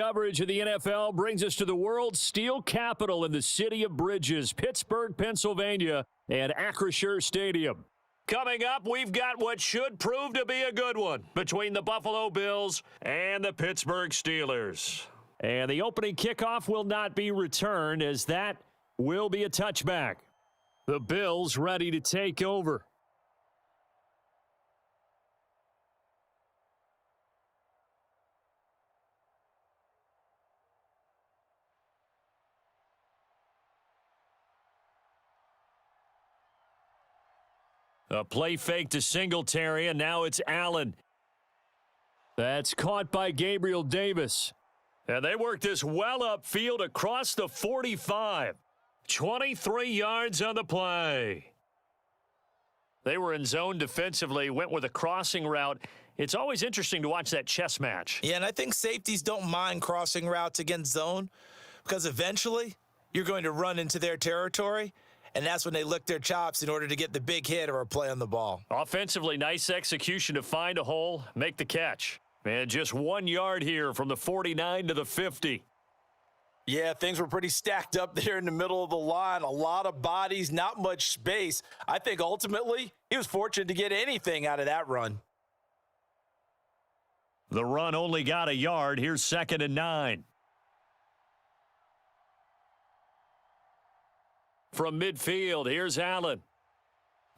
coverage of the NFL brings us to the world's steel capital in the city of bridges, Pittsburgh, Pennsylvania, and Acrisure Stadium. Coming up, we've got what should prove to be a good one between the Buffalo Bills and the Pittsburgh Steelers. And the opening kickoff will not be returned, as that will be a touchback. The Bills ready to take over. A play fake to Singletary, and now it's Allen. That's caught by Gabriel Davis. And they work this well upfield across the 45. 23 yards on the play. They were in zone defensively, went with a crossing route. It's always interesting to watch that chess match. Yeah, and I think safeties don't mind crossing routes against zone because eventually you're going to run into their territory. And that's when they lick their chops in order to get the big hit or a play on the ball. Offensively, nice execution to find a hole, make the catch. And just 1 yard here from the 49 to the 50. Yeah, things were pretty stacked up there in the middle of the line. A lot of bodies, not much space. I think ultimately he was fortunate to get anything out of that run. The run only got a yard. Here's 2nd and 9. From midfield, here's Allen.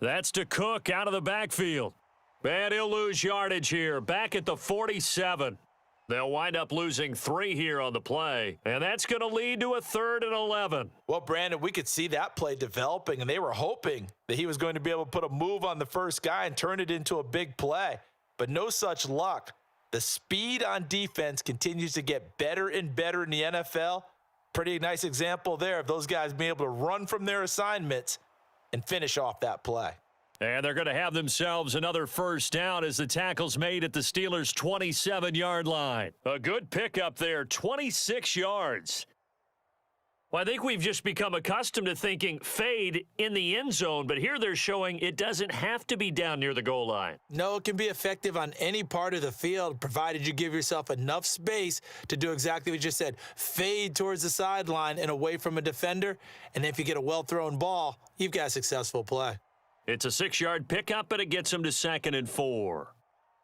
That's to Cook out of the backfield. And he'll lose yardage here, back at the 47. They'll wind up losing 3 here on the play, and that's going to lead to a 3rd and 11. Well, Brandon, we could see that play developing, and they were hoping that he was going to be able to put a move on the first guy and turn it into a big play. But no such luck. The speed on defense continues to get better and better in the NFL. Pretty nice example there of those guys being able to run from their assignments and finish off that play. And they're going to have themselves another first down as the tackle's made at the Steelers' 27-yard line. A good pickup there, 26 yards. Well, I think we've just become accustomed to thinking fade in the end zone, but here they're showing it doesn't have to be down near the goal line. No, it can be effective on any part of the field, provided you give yourself enough space to do exactly what you just said. Fade towards the sideline and away from a defender, and if you get a well-thrown ball, you've got a successful play. It's a 6-yard pickup, and it gets them to 2nd and 4.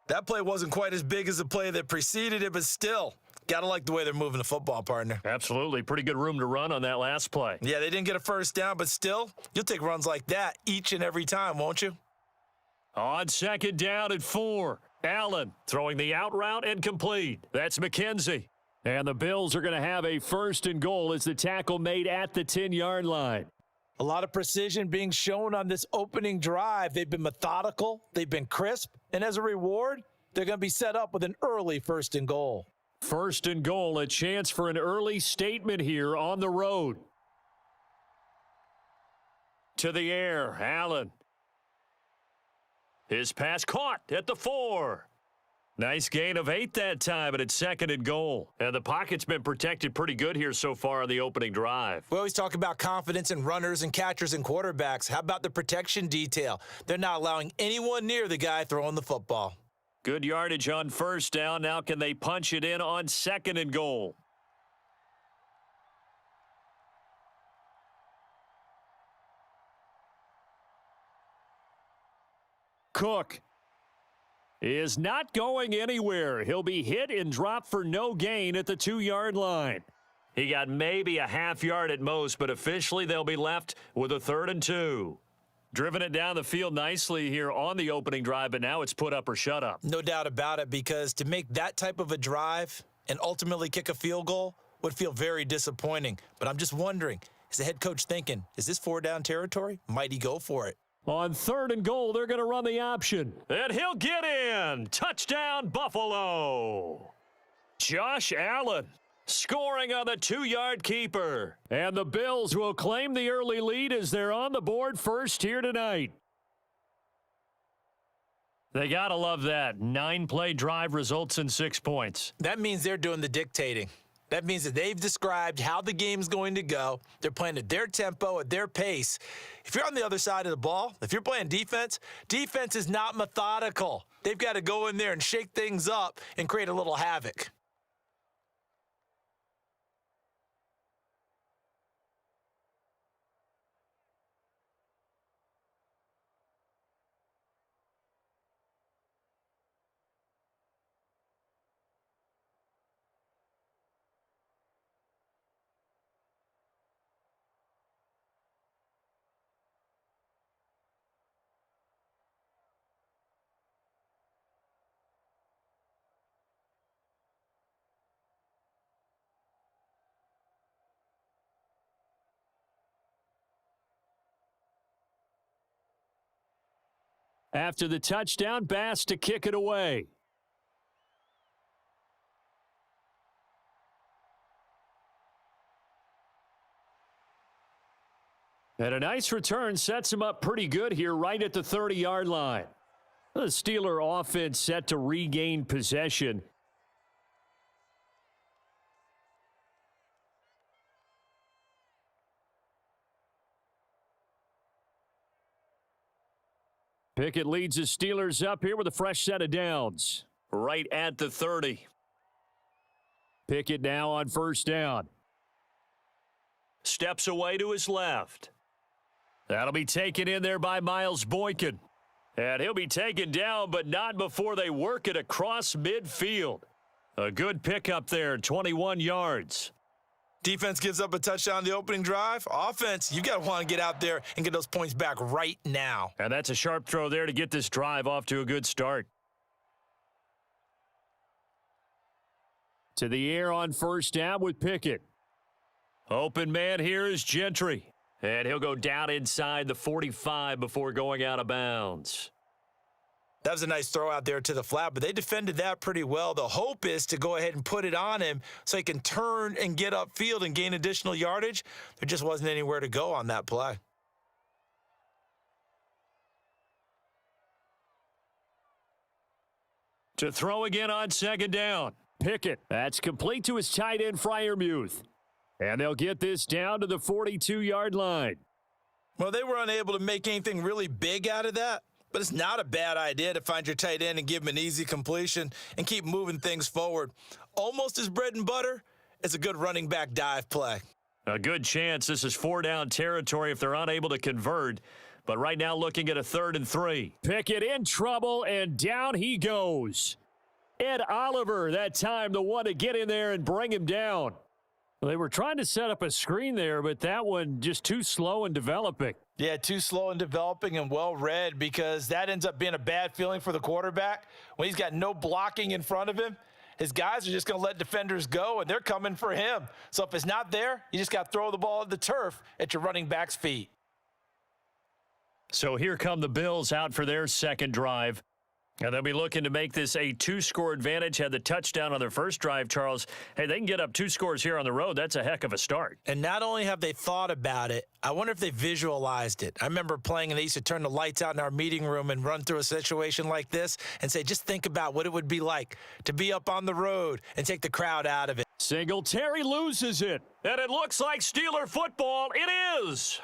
That play wasn't quite as big as the play that preceded it, but still, got to like the way they're moving the football, partner. Absolutely. Pretty good room to run on that last play. Yeah, they didn't get a first down, but still, you'll take runs like that each and every time, won't you? On 2nd down and 4, Allen throwing the out route and complete. That's McKenzie. And the Bills are going to have a 1st and goal as the tackle made at the 10-yard line. A lot of precision being shown on this opening drive. They've been methodical, they've been crisp, and as a reward, they're going to be set up with an early 1st and goal. 1st and goal, a chance for an early statement here on the road. To the air, Allen. His pass caught at the 4. Nice gain of 8 that time, but it's 2nd and goal. And the pocket's been protected pretty good here so far on the opening drive. We always talk about confidence in runners and catchers and quarterbacks. How about the protection detail? They're not allowing anyone near the guy throwing the football. Good yardage on 1st down. Now can they punch it in on 2nd and goal? Cook is not going anywhere. He'll be hit and dropped for no gain at the 2-yard line. He got maybe a half yard at most, but officially they'll be left with a 3rd and 2. Driven it down the field nicely here on the opening drive, but now it's put up or shut up. No doubt about it, because to make that type of a drive and ultimately kick a field goal would feel very disappointing. But I'm just wondering, is the head coach thinking, is this 4-down territory? Might he go for it? On 3rd and goal, they're going to run the option. And he'll get in. Touchdown, Buffalo. Josh Allen scoring on the 2-yard keeper. And the Bills will claim the early lead as they're on the board first here tonight. They got to love that. 9-play drive results in 6 points. That means they're doing the dictating. That means that they've described how the game's going to go. They're playing at their tempo, at their pace. If you're on the other side of the ball, if you're playing defense, defense is not methodical. They've got to go in there and shake things up and create a little havoc. After the touchdown, Bass to kick it away. And a nice return sets him up pretty good here right at the 30-yard line. The Steeler offense set to regain possession. Pickett leads the Steelers up here with a fresh set of downs. Right at the 30. Pickett now on first down. Steps away to his left. That'll be taken in there by Miles Boykin. And he'll be taken down, but not before they work it across midfield. A good pickup there, 21 yards. Defense gives up a touchdown the opening drive. Offense, you got to want to get out there and get those points back right now. And that's a sharp throw there to get this drive off to a good start. To the air on first down with Pickett. Open man here is Gentry. And he'll go down inside the 45 before going out of bounds. That was a nice throw out there to the flat, but they defended that pretty well. The hope is to go ahead and put it on him so he can turn and get upfield and gain additional yardage. There just wasn't anywhere to go on that play. To throw again on second down. Pickett. That's complete to his tight end, Freiermuth. And they'll get this down to the 42-yard line. Well, they were unable to make anything really big out of that. But it's not a bad idea to find your tight end and give him an easy completion and keep moving things forward. Almost as bread and butter as a good running back dive play. A good chance this is 4-down territory if they're unable to convert. But right now looking at a 3rd and 3. Pickett in trouble, and down he goes. Ed Oliver that time, the one to get in there and bring him down. They were trying to set up a screen there, but that one just too slow in developing. Yeah, too slow in developing and well read, because that ends up being a bad feeling for the quarterback. When he's got no blocking in front of him, his guys are just going to let defenders go, and they're coming for him. So if it's not there, you just got to throw the ball at the turf at your running back's feet. So here come the Bills out for their second drive. And they'll be looking to make this a 2-score advantage. Had the touchdown on their first drive, Charles. Hey, they can get up 2 scores here on the road. That's a heck of a start. And not only have they thought about it, I wonder if they visualized it. I remember playing, and they used to turn the lights out in our meeting room and run through a situation like this and say, just think about what it would be like to be up on the road and take the crowd out of it. Singletary loses it. And it looks like Steeler football. It is.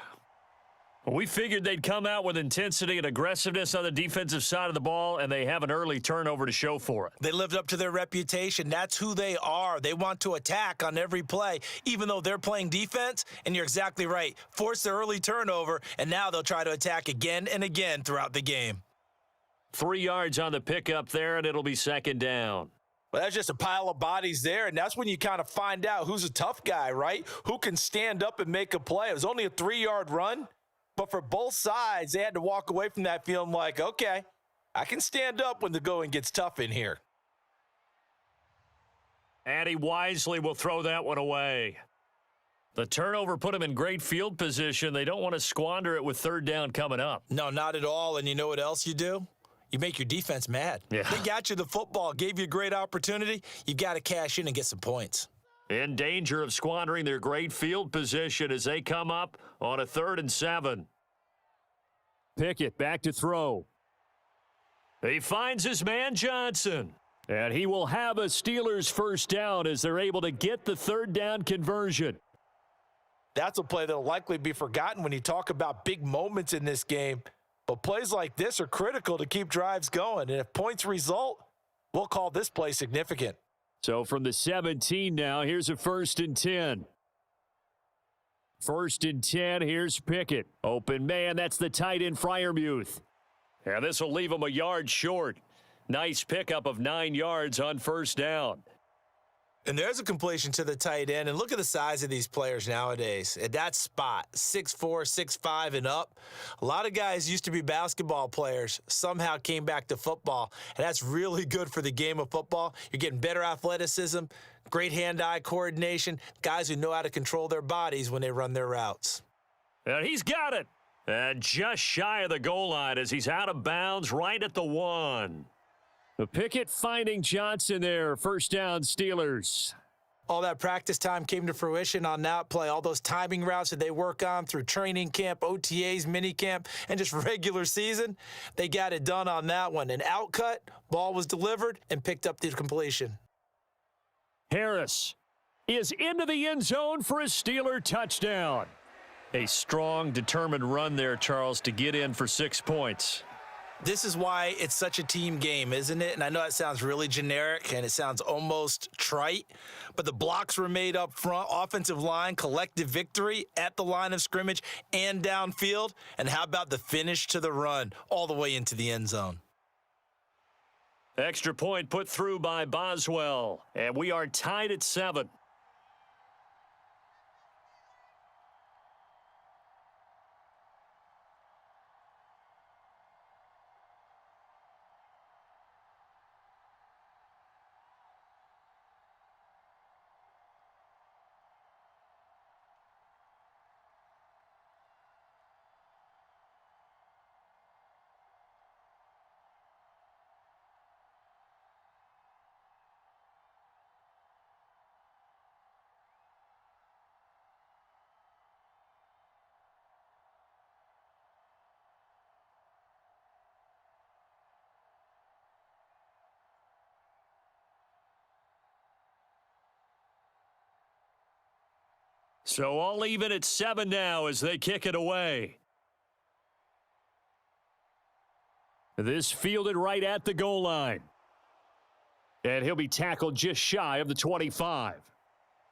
We figured they'd come out with intensity and aggressiveness on the defensive side of the ball, and they have an early turnover to show for it. They lived up to their reputation. That's who they are. They want to attack on every play, even though they're playing defense. And you're exactly right. Force the early turnover, and now they'll try to attack again and again throughout the game. 3 yards on the pickup there, and it'll be second down. Well, that's just a pile of bodies there, and that's when you kind of find out who's a tough guy, right? Who can stand up and make a play. It was only a 3-yard run. But for both sides, they had to walk away from that feeling like, okay, I can stand up when the going gets tough in here. And he wisely will throw that one away. The turnover put him in great field position. They don't want to squander it with 3rd down coming up. No, not at all. And you know what else you do? You make your defense mad. Yeah. They got you the football, gave you a great opportunity. You've got to cash in and get some points. In danger of squandering their great field position as they come up on a 3rd and 7. Pickett back to throw. He finds his man Johnson. And he will have a Steelers first down as they're able to get the 3rd down conversion. That's a play that will likely be forgotten when you talk about big moments in this game. But plays like this are critical to keep drives going. And if points result, we'll call this play significant. So from the 17 now, here's a 1st and 10. 1st and 10, here's Pickett. Open man, that's the tight end Freiermuth. And this will leave him a yard short. Nice pickup of 9 yards on first down. And there's a completion to the tight end. And look at the size of these players nowadays. At that spot, 6'4", 6'5", and up. A lot of guys used to be basketball players, somehow came back to football. And that's really good for the game of football. You're getting better athleticism, great hand-eye coordination, guys who know how to control their bodies when they run their routes. And he's got it. And just shy of the goal line as he's out of bounds right at the 1. Pickett finding Johnson there. First down, Steelers. All that practice time came to fruition on that play. All those timing routes that they work on through training camp, OTAs, minicamp, and just regular season, they got it done on that one. An outcut, ball was delivered, and picked up the completion. Harris is into the end zone for a Steeler touchdown. A strong, determined run there, Charles, to get in for 6 points. This is why it's such a team game, isn't it? And I know that sounds really generic and it sounds almost trite, but the blocks were made up front, offensive line, collective victory at the line of scrimmage and downfield. And how about the finish to the run all the way into the end zone? Extra point put through by Boswell, and we are tied at 7. So all even at 7 now as they kick it away. This fielded right at the goal line. And he'll be tackled just shy of the 25.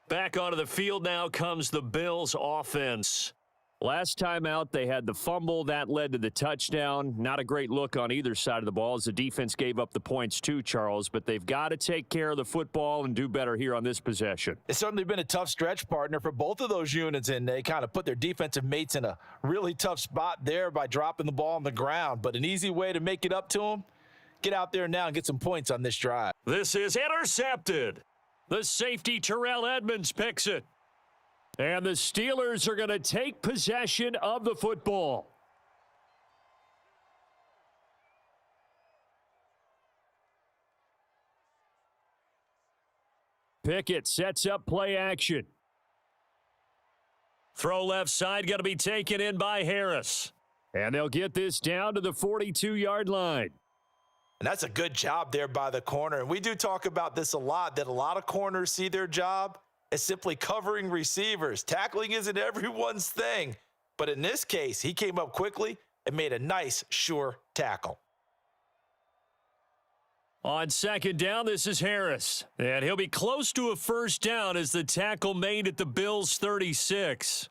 Back onto the field now comes the Bills offense. Last time out, they had the fumble. That led to the touchdown. Not a great look on either side of the ball as the defense gave up the points too, Charles. But they've got to take care of the football and do better here on this possession. It's certainly been a tough stretch, partner, for both of those units, and they kind of put their defensive mates in a really tough spot there by dropping the ball on the ground. But an easy way to make it up to them, get out there now and get some points on this drive. This is intercepted. The safety, Terrell Edmonds, picks it. And the Steelers are going to take possession of the football. Pickett sets up play action. Throw left side, going to be taken in by Harris. And they'll get this down to the 42-yard line. And that's a good job there by the corner. And we do talk about this a lot, that a lot of corners see their job as simply covering receivers. Tackling isn't everyone's thing. But in this case, he came up quickly and made a nice, sure tackle. On second down, this is Harris. And he'll be close to a first down as the tackle made at the Bills' 36.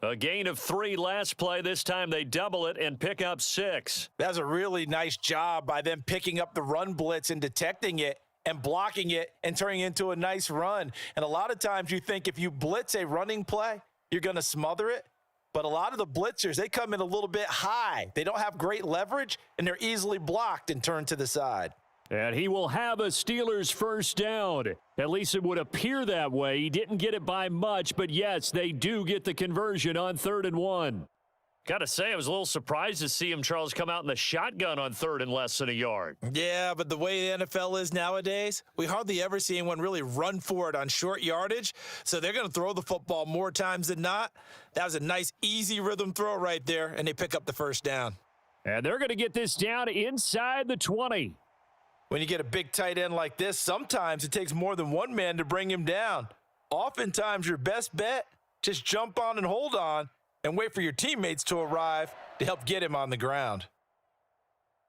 A gain of 3 last play. This time they double it and pick up 6. That's a really nice job by them picking up the run blitz and detecting it and blocking it and turning it into a nice run. And a lot of times you think if you blitz a running play, you're going to smother it. But a lot of the blitzers, they come in a little bit high. They don't have great leverage, and they're easily blocked and turned to the side. And he will have a Steelers first down. At least it would appear that way. He didn't get it by much, but yes, they do get the conversion on 3rd and 1. Got to say, I was a little surprised to see him, Charles, come out in the shotgun on 3rd and less than a yard. Yeah, but the way the NFL is nowadays, we hardly ever see anyone really run for it on short yardage. So they're going to throw the football more times than not. That was a nice, easy rhythm throw right there, and they pick up the first down. And they're going to get this down inside the 20. When you get a big tight end like this, sometimes it takes more than one man to bring him down. Oftentimes, your best bet, just jump on and hold on and wait for your teammates to arrive to help get him on the ground.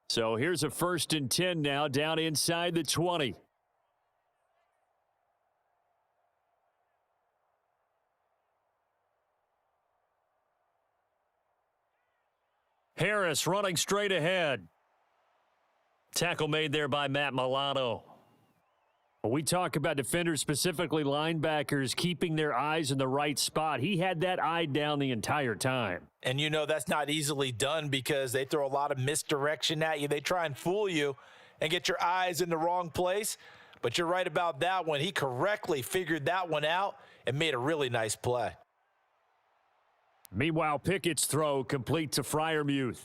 So here's a 1st and 10 now down inside the 20. Harris running straight ahead. Tackle made there by Matt Milano. We talk about defenders, specifically linebackers, keeping their eyes in the right spot. He had that eye down the entire time. And you know that's not easily done because they throw a lot of misdirection at you. They try and fool you and get your eyes in the wrong place. But you're right about that one. He correctly figured that one out and made a really nice play. Meanwhile, Pickett's throw complete to Freiermuth.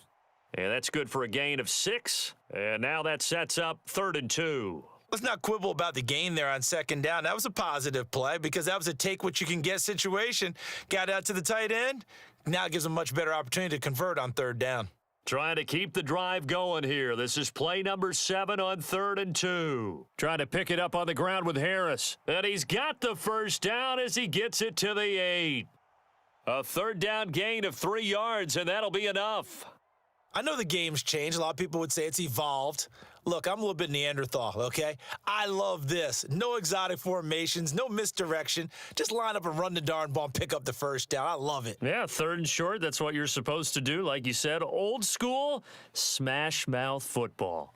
And that's good for a gain of 6. And now that sets up 3rd and 2. Let's not quibble about the gain there on 2nd down. That was a positive play because that was a take-what-you-can-get situation. Got out to the tight end. Now it gives them a much better opportunity to convert on 3rd down. Trying to keep the drive going here. This is play number 7 on 3rd and 2. Trying to pick it up on the ground with Harris. And he's got the first down as he gets it to the 8. A 3rd down gain of 3 yards, and that'll be enough. I know the game's changed. A lot of people would say it's evolved. Look, I'm a little bit Neanderthal, okay? I love this. No exotic formations, no misdirection. Just line up and run the darn ball and pick up the first down. I love it. Yeah, 3rd and short, that's what you're supposed to do. Like you said, old school, smash mouth football.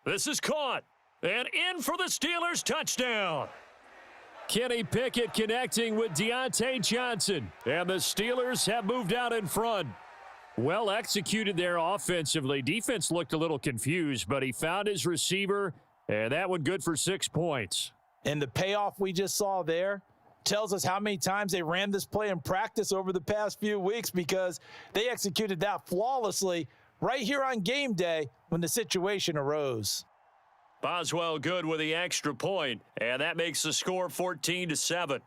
This is caught, and in for the Steelers touchdown. Kenny Pickett connecting with Deontay Johnson, and the Steelers have moved out in front. Well executed there offensively. Defense looked a little confused, but he found his receiver, and that one good for 6 points. And the payoff we just saw there tells us how many times they ran this play in practice over the past few weeks because they executed that flawlessly right here on game day when the situation arose. Boswell good with the extra point, and that makes the score 14-7.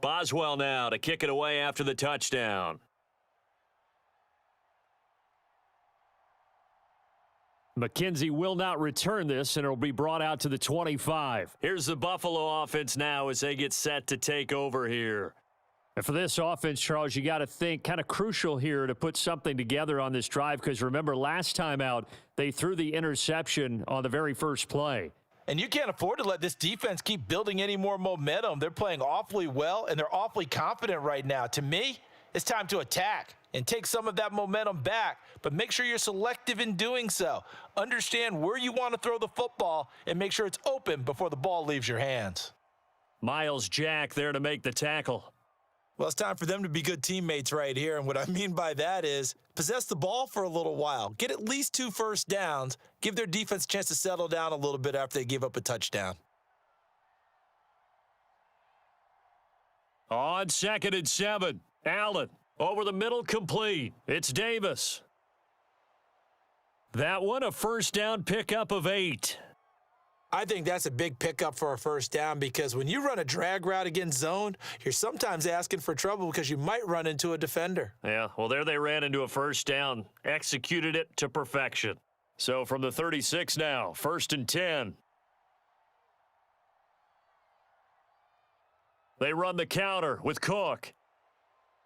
Boswell now to kick it away after the touchdown. McKenzie will not return this, and it'll be brought out to the 25. Here's the Buffalo offense now as they get set to take over here. And for this offense, Charles, you got to think kind of crucial here to put something together on this drive because remember last time out, they threw the interception on the very first play. And you can't afford to let this defense keep building any more momentum. They're playing awfully well, and they're awfully confident right now. To me, it's time to attack and take some of that momentum back, but make sure you're selective in doing so. Understand where you want to throw the football and make sure it's open before the ball leaves your hands. Miles Jack there to make the tackle. Well, it's time for them to be good teammates right here, and what I mean by that is possess the ball for a little while, get at least 2 first downs, give their defense a chance to settle down a little bit after they give up a touchdown. On 2nd and 7, Allen over the middle complete. It's Davis. That one a first down pickup of 8. I think that's a big pickup for a first down because when you run a drag route against zone, you're sometimes asking for trouble because you might run into a defender. Yeah, well, there they ran into a first down, executed it to perfection. So from the 36 now, 1st and 10. They run the counter with Cook.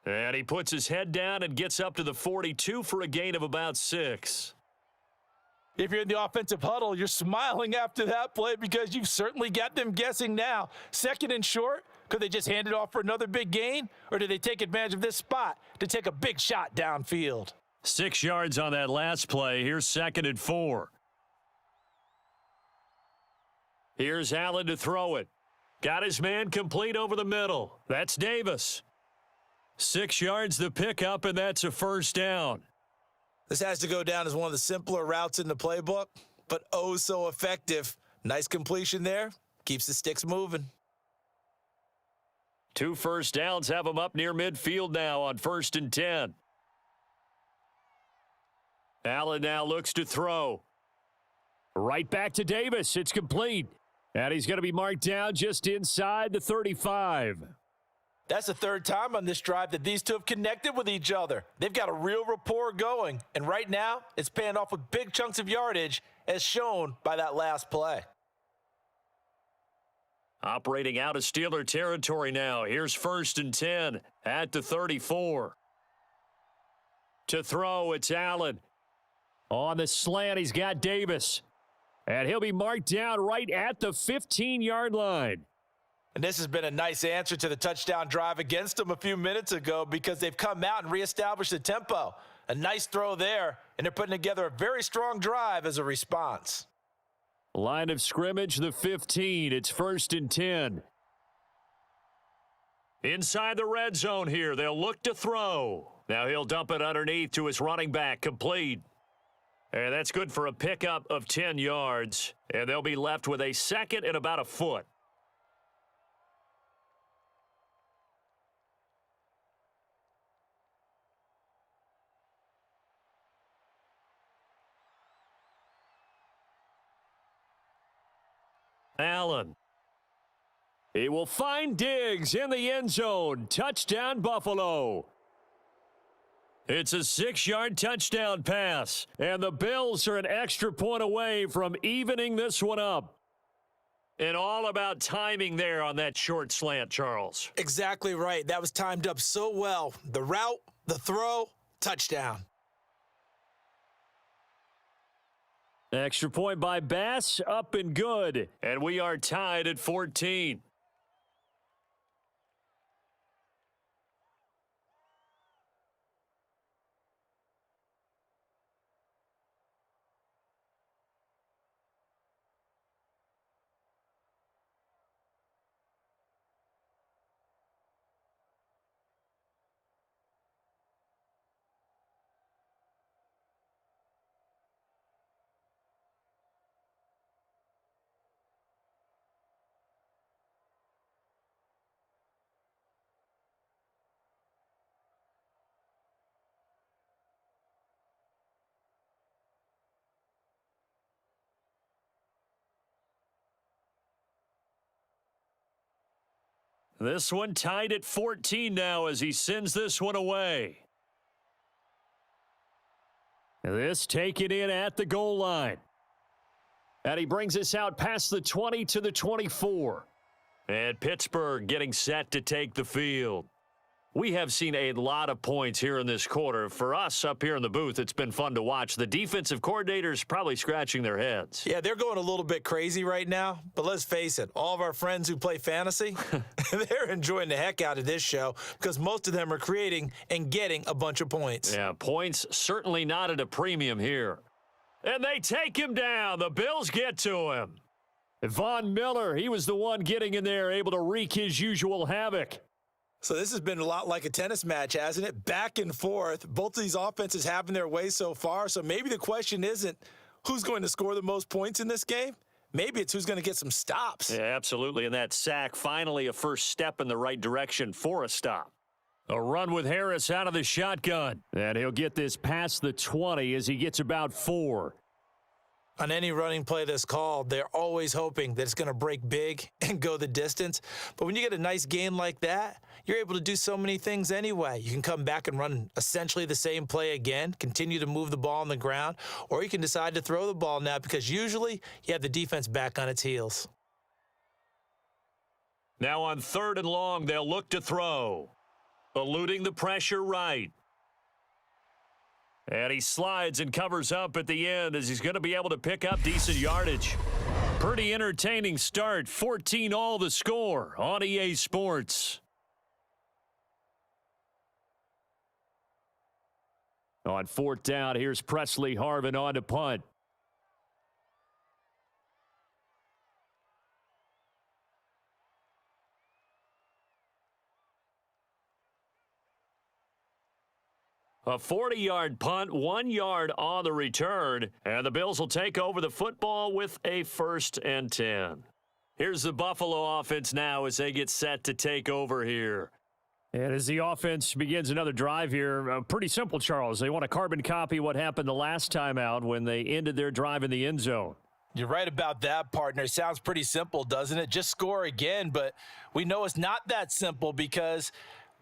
And he puts his head down and gets up to the 42 for a gain of about 6. If you're in the offensive huddle, you're smiling after that play because you've certainly got them guessing now. 2nd and short, could they just hand it off for another big gain? Or do they take advantage of this spot to take a big shot downfield? 6 yards on that last play. Here's 2nd and 4. Here's Allen to throw it. Got his man complete over the middle. That's Davis. 6 yards the pickup, and that's a first down. This has to go down as one of the simpler routes in the playbook, but oh so effective. Nice completion there. Keeps the sticks moving. 2 first downs have him up near midfield now on 1st and 10. Allen now looks to throw. Right back to Davis. It's complete. And he's going to be marked down just inside the 35. That's the 3rd time on this drive that these two have connected with each other. They've got a real rapport going, and right now it's paying off with big chunks of yardage as shown by that last play. Operating out of Steeler territory now. Here's 1st and 10 at the 34. To throw, it's Allen. On the slant, he's got Davis. And he'll be marked down right at the 15-yard line. And this has been a nice answer to the touchdown drive against them a few minutes ago because they've come out and reestablished the tempo. A nice throw there, and they're putting together a very strong drive as a response. Line of scrimmage, the 15. It's 1st and 10. Inside the red zone here, they'll look to throw. Now he'll dump it underneath to his running back, complete. And that's good for a pickup of 10 yards. And they'll be left with a second and about a foot. Allen. He will find Diggs in the end zone. Touchdown, Buffalo. It's a 6-yard touchdown pass, and the Bills are an extra point away from evening this one up. And all about timing there on that short slant, Charles. Exactly right. That was timed up so well. The route, the throw, touchdown. Extra point by Bass, up and good. And we are tied at 14. This one tied at 14 now as he sends this one away. This taken in at the goal line. And he brings us out past the 20 to the 24. And Pittsburgh getting set to take the field. We have seen a lot of points here in this quarter. For us up here in the booth, it's been fun to watch. The defensive coordinators probably scratching their heads. Yeah, they're going a little bit crazy right now. But let's face it, all of our friends who play fantasy, they're enjoying the heck out of this show because most of them are creating and getting a bunch of points. Yeah, points certainly not at a premium here. And they take him down. The Bills get to him. Von Miller, he was the one getting in there, able to wreak his usual havoc. So this has been a lot like a tennis match, hasn't it? Back and forth. Both of these offenses having their way so far. So maybe the question isn't who's going to score the most points in this game. Maybe it's who's going to get some stops. Yeah, absolutely. And that sack, finally a first step in the right direction for a stop. A run with Harris out of the shotgun. And he'll get this past the 20 as he gets about 4. On any running play that's called, they're always hoping that it's going to break big and go the distance. But when you get a nice gain like that, you're able to do so many things anyway. You can come back and run essentially the same play again, continue to move the ball on the ground, or you can decide to throw the ball now because usually you have the defense back on its heels. Now on 3rd and long, they'll look to throw. Eluding the pressure right. And he slides and covers up at the end as he's going to be able to pick up decent yardage. Pretty entertaining start. 14 all the score on EA Sports. On 4th down, here's Presley Harvin on to punt. A 40-yard punt, 1 yard on the return, and the Bills will take over the football with a 1st and 10. Here's the Buffalo offense now as they get set to take over here. And as the offense begins another drive here, pretty simple, Charles. They want to carbon copy what happened the last time out when they ended their drive in the end zone. You're right about that, partner. Sounds pretty simple, doesn't it? Just score again, but we know it's not that simple because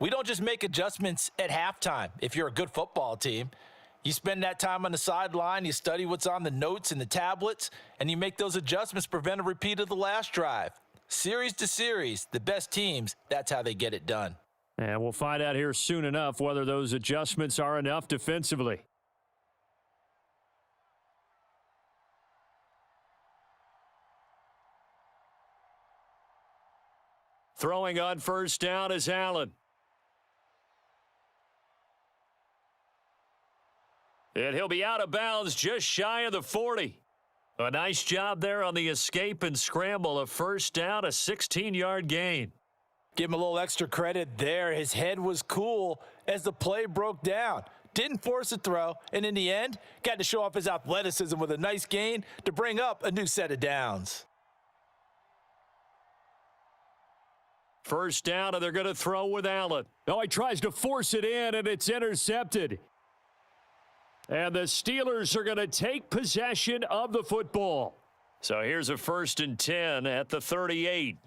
we don't just make adjustments at halftime. If you're a good football team, you spend that time on the sideline, you study what's on the notes and the tablets, and you make those adjustments, prevent a repeat of the last drive. Series to series, the best teams, that's how they get it done. And we'll find out here soon enough whether those adjustments are enough defensively. Throwing on first down is Allen. And he'll be out of bounds just shy of the 40. A nice job there on the escape and scramble. A first down, a 16-yard gain. Give him a little extra credit there. His head was cool as the play broke down. Didn't force a throw, and in the end, got to show off his athleticism with a nice gain to bring up a new set of downs. First down, and they're going to throw with Allen. Oh, he tries to force it in, and it's intercepted. And the Steelers are going to take possession of the football. So here's a 1st and 10 at the 38.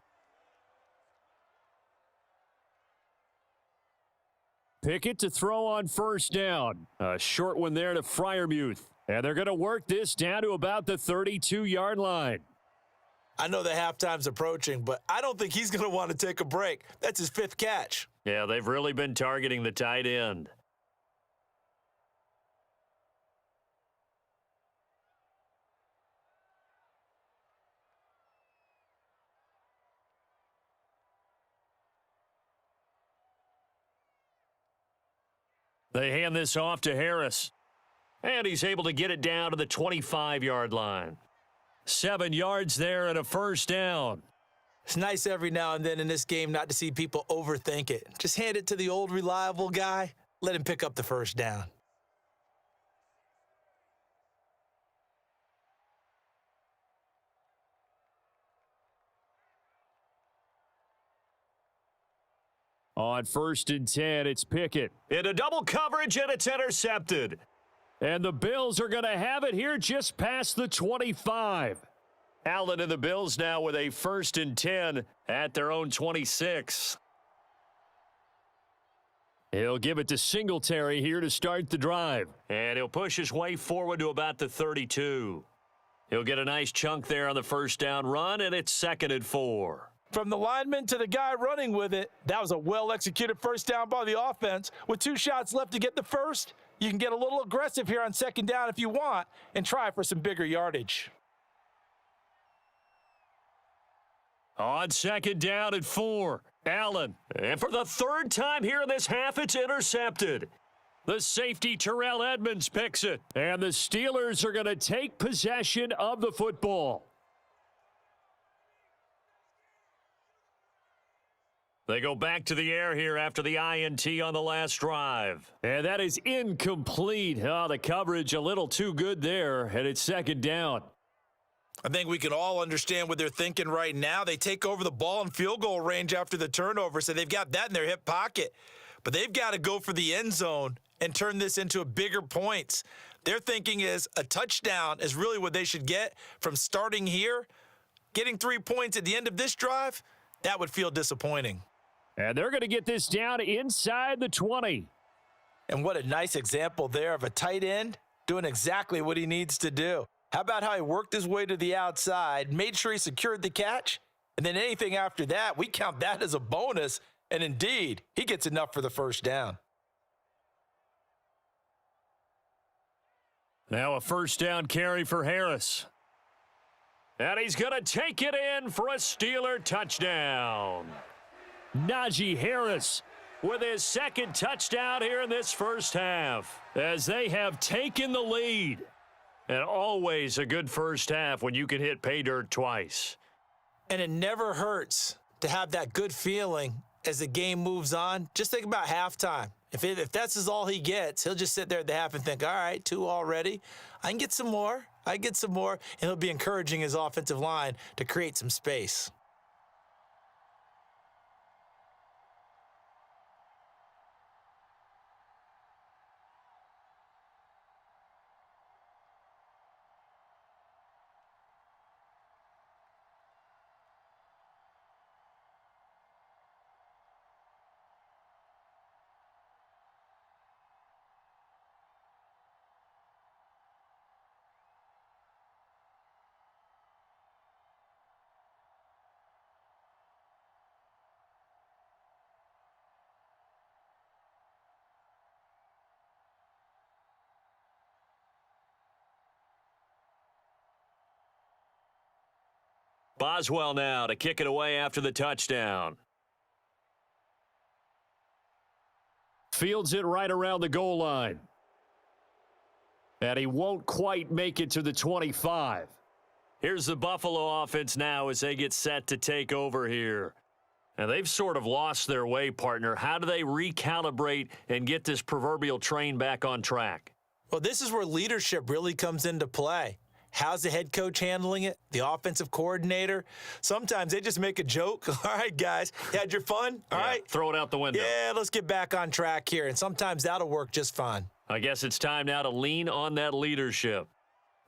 Pickett to throw on first down. A short one there to Freiermuth. And they're going to work this down to about the 32-yard line. I know the halftime's approaching, but I don't think he's going to want to take a break. That's his 5th catch. Yeah, they've really been targeting the tight end. They hand this off to Harris. And he's able to get it down to the 25-yard line. 7 yards there and a first down. It's nice every now and then in this game not to see people overthink it. Just hand it to the old reliable guy. Let him pick up the first down. On 1st and 10, it's Pickett. Into double coverage, and it's intercepted. And the Bills are going to have it here just past the 25. Allen and the Bills now with a 1st and 10 at their own 26. He'll give it to Singletary here to start the drive. And he'll push his way forward to about the 32. He'll get a nice chunk there on the first down run, and it's 2nd and 4. From the lineman to the guy running with it, that was a well-executed first down by the offense. With 2 shots left to get the first, you can get a little aggressive here on 2nd down if you want and try for some bigger yardage. On 2nd down at 4, Allen. And for the 3rd time here in this half, it's intercepted. The safety, Terrell Edmonds, picks it. And the Steelers are going to take possession of the football. They go back to the air here after the INT on the last drive. And that is incomplete. Oh, the coverage a little too good there, and it's 2nd down. I think we can all understand what they're thinking right now. They take over the ball in field goal range after the turnover, so they've got that in their hip pocket. But they've got to go for the end zone and turn this into a bigger points. Their thinking is a touchdown is really what they should get from starting here. Getting 3 points at the end of this drive, that would feel disappointing. And they're going to get this down inside the 20. And what a nice example there of a tight end doing exactly what he needs to do. How about how he worked his way to the outside, made sure he secured the catch, and then anything after that, we count that as a bonus, and indeed, he gets enough for the first down. Now a first down carry for Harris. And he's going to take it in for a Steeler touchdown. Najee Harris with his 2nd touchdown here in this first half as they have taken the lead. And always a good first half when you can hit pay dirt twice. And it never hurts to have that good feeling as the game moves on. Just think about halftime. If that's all he gets, he'll just sit there at the half and think, all right, 2 already. I can get some more. And he'll be encouraging his offensive line to create some space. Boswell now to kick it away after the touchdown. Fields it right around the goal line. And he won't quite make it to the 25. Here's the Buffalo offense now as they get set to take over here. And they've sort of lost their way, partner. How do they recalibrate and get this proverbial train back on track? Well, this is where leadership really comes into play. How's the head coach handling it? The offensive coordinator? Sometimes they just make a joke. All right, guys, you had your fun? All right. Throw it out the window. Yeah, let's get back on track here. And sometimes that'll work just fine. I guess it's time now to lean on that leadership.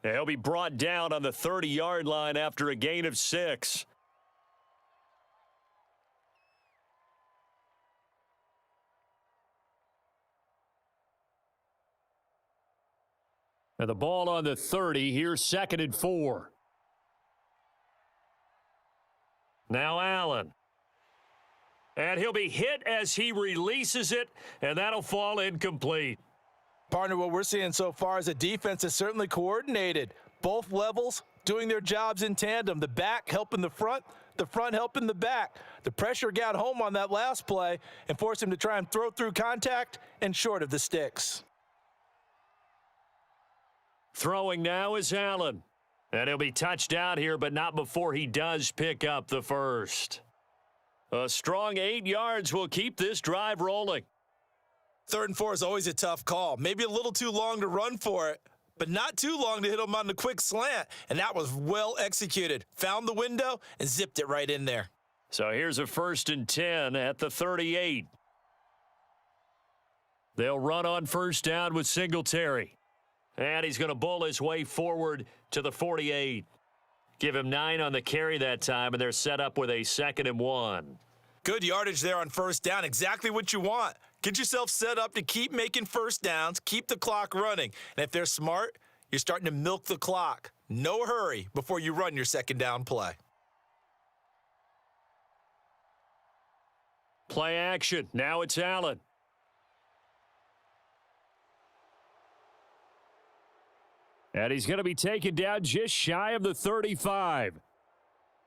He'll be brought down on the 30-yard line after a gain of 6. And the ball on the 30. Here's 2nd and 4. Now Allen. And he'll be hit as he releases it, and that'll fall incomplete. Partner, what we're seeing so far is a defense that's certainly coordinated. Both levels doing their jobs in tandem. The back helping the front helping the back. The pressure got home on that last play and forced him to try and throw through contact and short of the sticks. Throwing now is Allen. And he'll be touched out here, but not before he does pick up the first. A strong 8 yards will keep this drive rolling. 3rd and 4 is always a tough call. Maybe a little too long to run for it, but not too long to hit him on the quick slant. And that was well executed. Found the window and zipped it right in there. So here's a 1st and 10 at the 38. They'll run on 1st down with Singletary. And he's going to bull his way forward to the 48. Give him 9 on the carry that time, and they're set up with a 2nd and 1. Good yardage there on 1st down. Exactly what you want. Get yourself set up to keep making 1st downs, keep the clock running. And if they're smart, you're starting to milk the clock. No hurry before you run your 2nd down play. Play action. Now it's Allen. And he's going to be taken down just shy of the 35.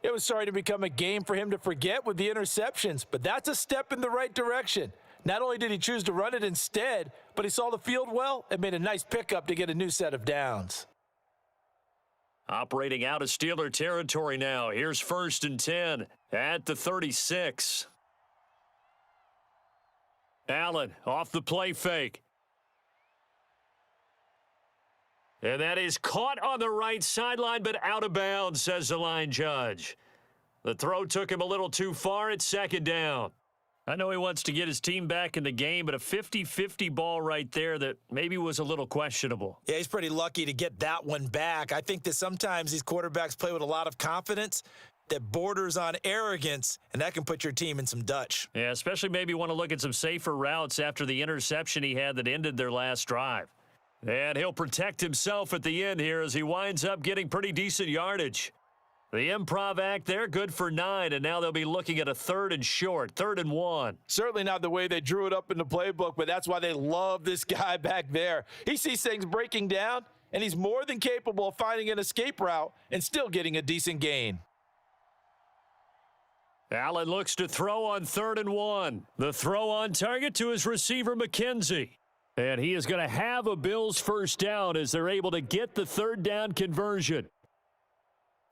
It was starting to become a game for him to forget with the interceptions, but that's a step in the right direction. Not only did he choose to run it instead, but he saw the field well and made a nice pickup to get a new set of downs. Operating out of Steeler territory now. Here's 1st and 10 at the 36. Allen off the play fake. And that is caught on the right sideline, but out of bounds, says the line judge. The throw took him a little too far at 2nd down. I know he wants to get his team back in the game, but a 50-50 ball right there that maybe was a little questionable. Yeah, he's pretty lucky to get that one back. I think that sometimes these quarterbacks play with a lot of confidence that borders on arrogance, and that can put your team in some Dutch. Yeah, especially maybe want to look at some safer routes after the interception he had that ended their last drive. And he'll protect himself at the end here as he winds up getting pretty decent yardage. The improv act there, good for 9, and now they'll be looking at a 3rd and short, 3rd and 1. Certainly not the way they drew it up in the playbook, but that's why they love this guy back there. He sees things breaking down, and he's more than capable of finding an escape route and still getting a decent gain. Allen looks to throw on 3rd and 1. The throw on target to his receiver, McKenzie. And he is going to have a Bills 1st down as they're able to get the 3rd down conversion.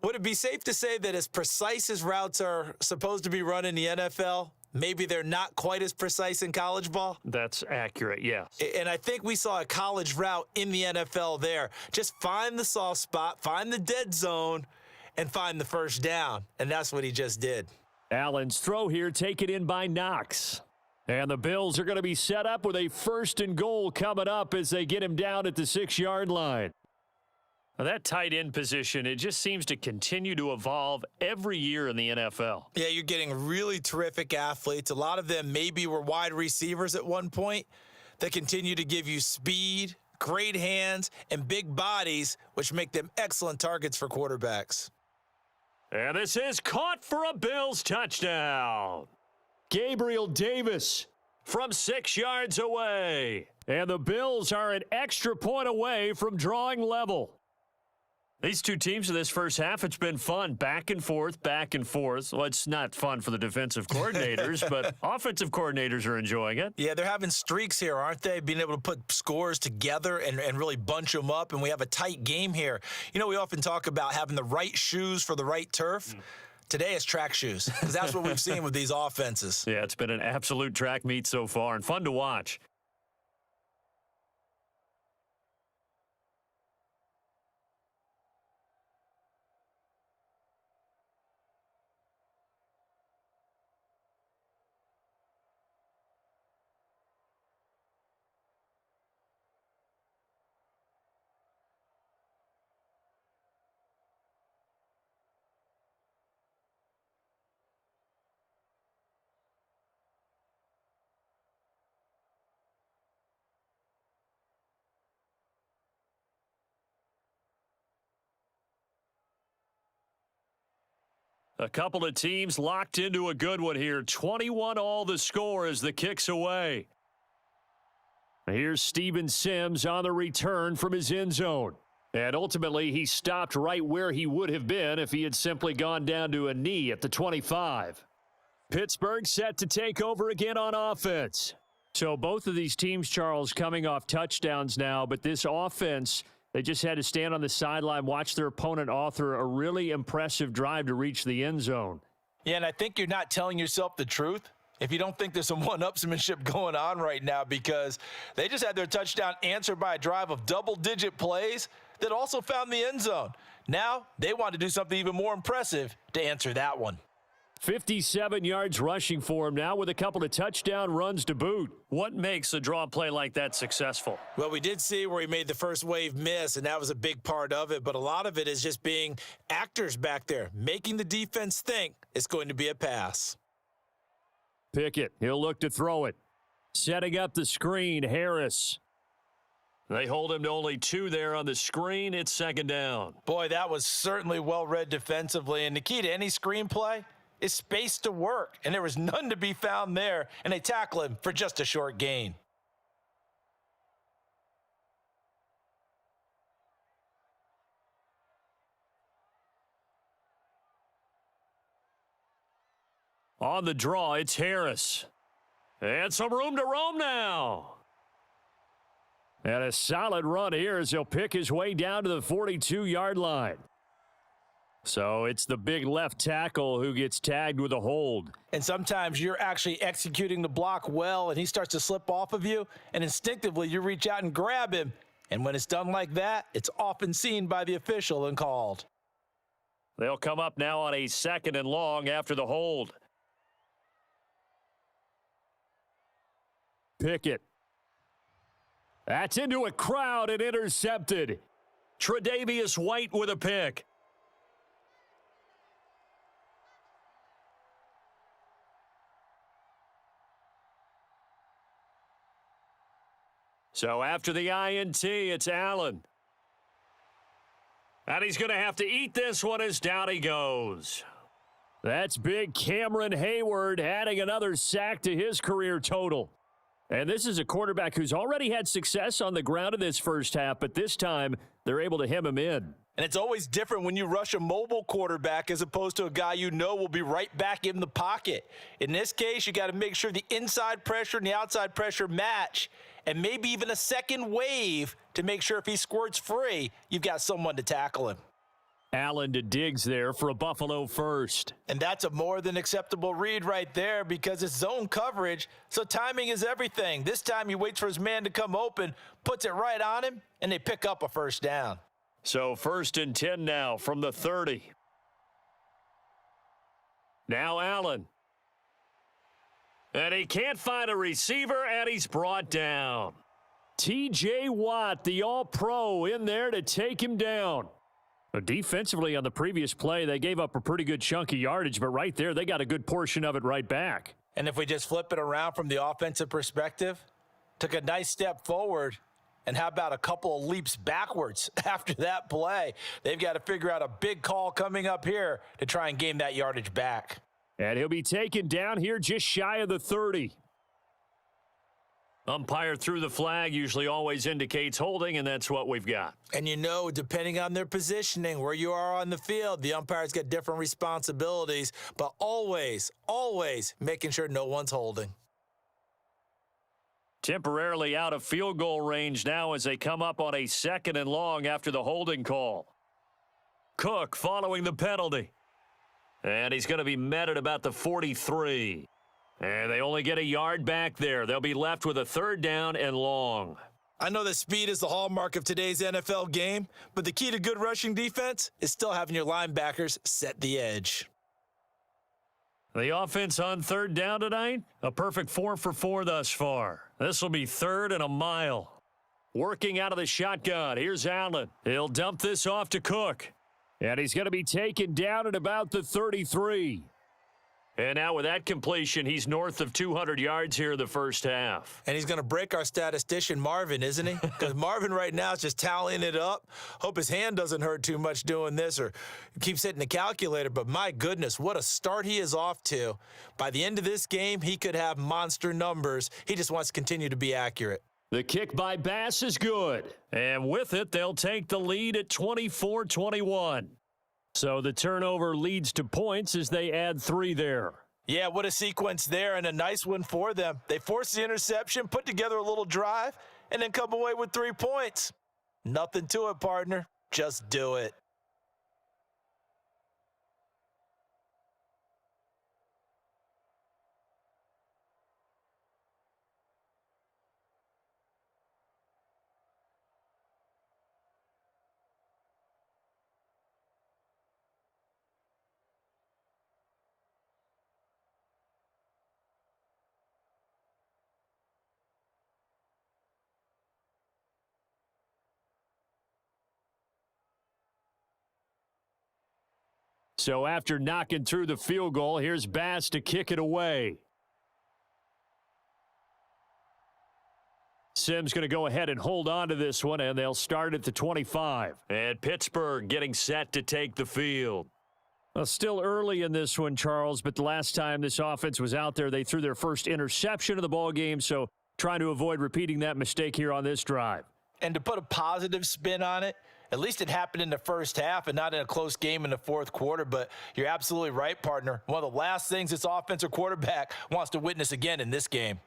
Would it be safe to say that as precise as routes are supposed to be run in the NFL, maybe they're not quite as precise in college ball? That's accurate, yes. And I think we saw a college route in the NFL there. Just find the soft spot, find the dead zone, and find the 1st down. And that's what he just did. Allen's throw here taken in by Knox. And the Bills are going to be set up with a 1st and goal coming up as they get him down at the 6-yard line. Now that tight end position, it just seems to continue to evolve every year in the NFL. Yeah, you're getting really terrific athletes. A lot of them maybe were wide receivers at one point that continue to give you speed, great hands, and big bodies, which make them excellent targets for quarterbacks. And this is caught for a Bills touchdown. Gabriel Davis from 6 yards away. And the Bills are an extra point away from drawing level. These two teams in this first half, it's been fun. Back and forth, back and forth. Well, it's not fun for the defensive coordinators, but offensive coordinators are enjoying it. Yeah, they're having streaks here, aren't they? Being able to put scores together and really bunch them up, and we have a tight game here. You know, we often talk about having the right shoes for the right turf. Today it's track shoes, because that's what we've seen with these offenses. Yeah, it's been an absolute track meet so far and fun to watch. A couple of teams locked into a good one here. 21 all the score as the kick's away. Here's Steven Sims on the return from his end zone. And ultimately, he stopped right where he would have been if he had simply gone down to a knee at the 25. Pittsburgh set to take over again on offense. So both of these teams, Charles, coming off touchdowns now, but this offense, they just had to stand on the sideline, watch their opponent author a really impressive drive to reach the end zone. Yeah, and I think you're not telling yourself the truth if you don't think there's some one-upsmanship going on right now, because they just had their touchdown answered by a drive of double-digit plays that also found the end zone. Now they want to do something even more impressive to answer that one. 57 yards rushing for him now with a couple of touchdown runs to boot. What makes a draw play like that successful? Well, we did see where he made the first wave miss, and that was a big part of it. But a lot of it is just being actors back there, making the defense think it's going to be a pass. Pickett, he'll look to throw it. Setting up the screen, Harris. They hold him to only 2 there on the screen. It's second down. Boy, that was certainly well read defensively. And the key to any screenplay is space to work, and there was none to be found there, and they tackle him for just a short gain. On the draw, it's Harris. And some room to roam now. And a solid run here as he'll pick his way down to the 42-yard line. So it's the big left tackle who gets tagged with a hold. And sometimes you're actually executing the block well, and he starts to slip off of you, and instinctively you reach out and grab him. And when it's done like that, it's often seen by the official and called. They'll come up now on a 2nd and long after the hold. Pickett. That's into a crowd and intercepted. Tre'Davious White with a pick. So after the INT, it's Allen. And he's going to have to eat this one as down he goes. That's big Cameron Hayward adding another sack to his career total. And this is a quarterback who's already had success on the ground in this first half, but this time they're able to hem him in. And it's always different when you rush a mobile quarterback as opposed to a guy you know will be right back in the pocket. In this case, you got to make sure the inside pressure and the outside pressure match, and maybe even a second wave to make sure if he squirts free, you've got someone to tackle him. Allen to Diggs there for a Buffalo first. And that's a more than acceptable read right there because it's zone coverage, so timing is everything. This time he waits for his man to come open, puts it right on him, and they pick up a first down. So 1st and 10 now from the 30. Now Allen. And he can't find a receiver, and he's brought down. T.J. Watt, the All-Pro, in there to take him down. Defensively on the previous play, they gave up a pretty good chunk of yardage, but right there, they got a good portion of it right back. And if we just flip it around from the offensive perspective, took a nice step forward, and how about a couple of leaps backwards after that play? They've got to figure out a big call coming up here to try and gain that yardage back. And he'll be taken down here just shy of the 30. Umpire threw the flag, usually always indicates holding, and that's what we've got. And you know, depending on their positioning, where you are on the field, the umpires get different responsibilities, but always, always making sure no one's holding. Temporarily out of field goal range now as they come up on a 2nd and long after the holding call. Cook following the penalty. And he's going to be met at about the 43. And they only get a yard back there. They'll be left with a 3rd down and long. I know that speed is the hallmark of today's NFL game, but the key to good rushing defense is still having your linebackers set the edge. The offense on 3rd down tonight, a perfect 4 for 4 thus far. This will be 3rd and a mile. Working out of the shotgun, here's Allen. He'll dump this off to Cook. And he's going to be taken down at about the 33. And now with that completion, he's north of 200 yards here in the first half. And he's going to break our statistician, Marvin, isn't he? Because Marvin right now is just tallying it up. Hope his hand doesn't hurt too much doing this or keeps hitting the calculator. But my goodness, what a start he is off to. By the end of this game, he could have monster numbers. He just wants to continue to be accurate. The kick by Bass is good. And with it, they'll take the lead at 24-21. So the turnover leads to points as they add 3 there. Yeah, what a sequence there, and a nice one for them. They force the interception, put together a little drive, and then come away with 3 points. Nothing to it, partner. Just do it. So after knocking through the field goal, here's Bass to kick it away. Sims going to go ahead and hold on to this one, and they'll start at the 25. And Pittsburgh getting set to take the field. Well, still early in this one, Charles, but the last time this offense was out there, they threw their first interception of the ball game, so trying to avoid repeating that mistake here on this drive. And to put a positive spin on it, at least it happened in the first half and not in a close game in the fourth quarter. But you're absolutely right, partner. One of the last things this offensive quarterback wants to witness again in this game.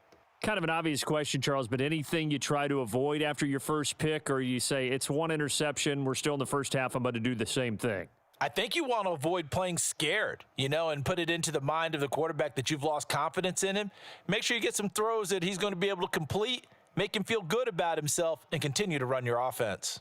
Kind of an obvious question, Charles, but anything you try to avoid after your first pick, or you say it's one interception, we're still in the first half, I'm about to do the same thing? I think you want to avoid playing scared, and put it into the mind of the quarterback that you've lost confidence in him. Make sure you get some throws that he's going to be able to complete, make him feel good about himself, and continue to run your offense.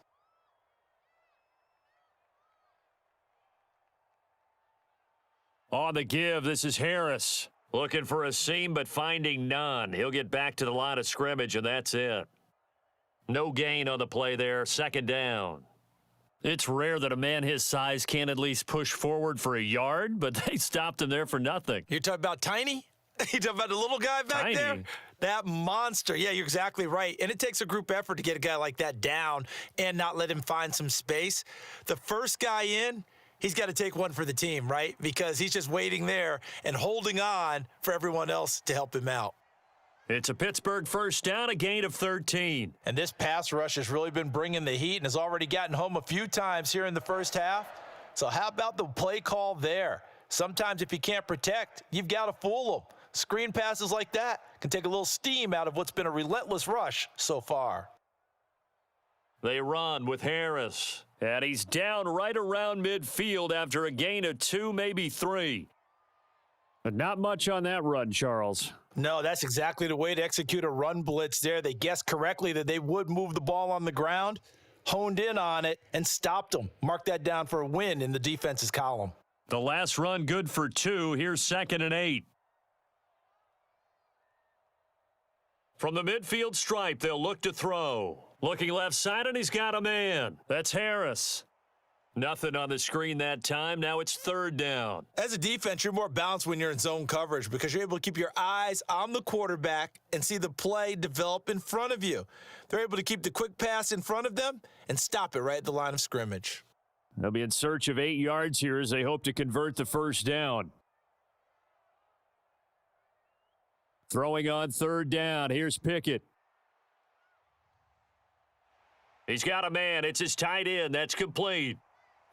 On the give, this is Harris. Looking for a seam, but finding none. He'll get back to the line of scrimmage, and that's it. No gain on the play there, 2nd down. It's rare that a man his size can't at least push forward for a yard, but they stopped him there for nothing. You're talking about Tiny? You talking about the little guy back there? That monster. Yeah, you're exactly right. And it takes a group effort to get a guy like that down and not let him find some space. The first guy in, he's got to take one for the team, right? Because he's just waiting there and holding on for everyone else to help him out. It's a Pittsburgh first down, a gain of 13. And this pass rush has really been bringing the heat and has already gotten home a few times here in the first half. So how about the play call there? Sometimes if you can't protect, you've got to fool them. Screen passes like that can take a little steam out of what's been a relentless rush so far. They run with Harris. And he's down right around midfield after a gain of 2, maybe 3. But not much on that run, Charles. No, that's exactly the way to execute a run blitz there. They guessed correctly that they would move the ball on the ground, honed in on it, and stopped them. Mark that down for a win in the defense's column. The last run good for 2. Here's 2nd and 8. From the midfield stripe, they'll look to throw. Looking left side, and he's got a man. That's Harris. Nothing on the screen that time. Now it's 3rd down. As a defense, you're more balanced when you're in zone coverage because you're able to keep your eyes on the quarterback and see the play develop in front of you. They're able to keep the quick pass in front of them and stop it right at the line of scrimmage. They'll be in search of 8 yards here as they hope to convert the first down. Throwing on 3rd down. Here's Pickett. He's got a man. It's his tight end. That's complete.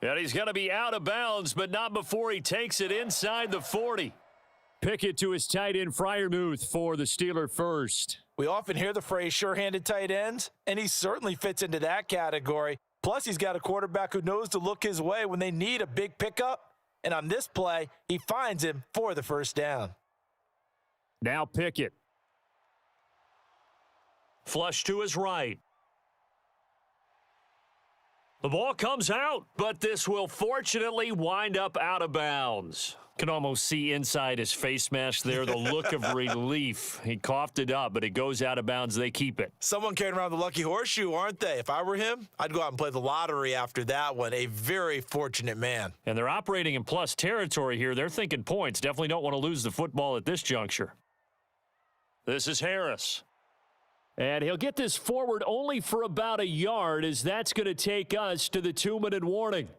And he's going to be out of bounds, but not before he takes it inside the 40. Pickett to his tight end, Freiermuth, for the Steeler first. We often hear the phrase sure-handed tight ends, and he certainly fits into that category. Plus, he's got a quarterback who knows to look his way when they need a big pickup. And on this play, he finds him for the first down. Now Pickett. Flush to his right. The ball comes out, but this will fortunately wind up out of bounds. Can almost see inside his face mask there, the look of relief. He coughed it up, but it goes out of bounds. They keep it. Someone carrying around the lucky horseshoe, aren't they? If I were him, I'd go out and play the lottery after that one. A very fortunate man. And they're operating in plus territory here. They're thinking points. Definitely don't want to lose the football at this juncture. This is Harris. And he'll get this forward only for about a yard, as that's going to take us to the 2-minute warning.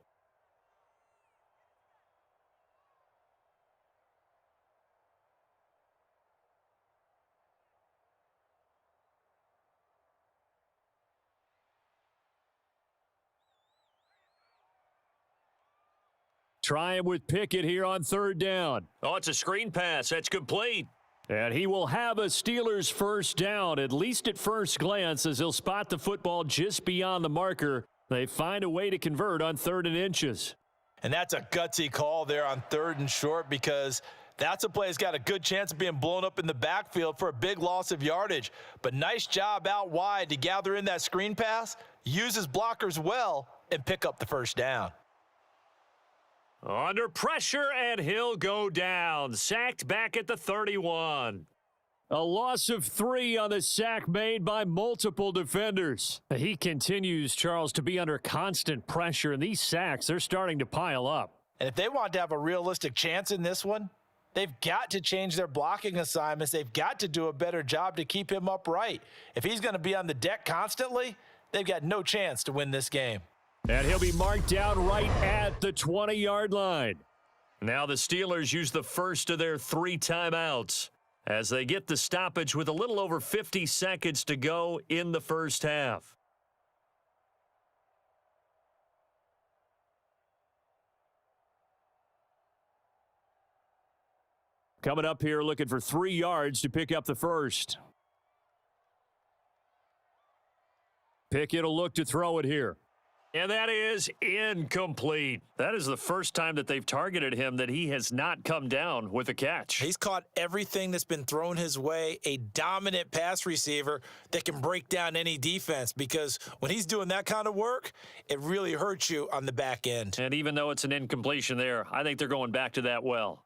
Trying with Pickett here on third down. Oh, it's a screen pass. That's complete. And he will have a Steelers first down, at least at first glance, as he'll spot the football just beyond the marker. They find a way to convert on 3rd and inches. And that's a gutsy call there on 3rd and short, because that's a play that's got a good chance of being blown up in the backfield for a big loss of yardage. But nice job out wide to gather in that screen pass, use his blockers well, and pick up the first down. Under pressure, and he'll go down. Sacked back at the 31. A loss of 3 on the sack made by multiple defenders. He continues, Charles, to be under constant pressure, and these sacks, they're starting to pile up. And if they want to have a realistic chance in this one, they've got to change their blocking assignments. They've got to do a better job to keep him upright. If he's going to be on the deck constantly, they've got no chance to win this game. And he'll be marked down right at the 20-yard line. Now the Steelers use the first of their 3 timeouts as they get the stoppage with a little over 50 seconds to go in the first half. Coming up here, looking for 3 yards to pick up the first. Pickett will look to throw it here. And that is incomplete. That is the first time that they've targeted him that he has not come down with a catch. He's caught everything that's been thrown his way, a dominant pass receiver that can break down any defense, because when he's doing that kind of work, it really hurts you on the back end. And even though it's an incompletion there, I think they're going back to that well.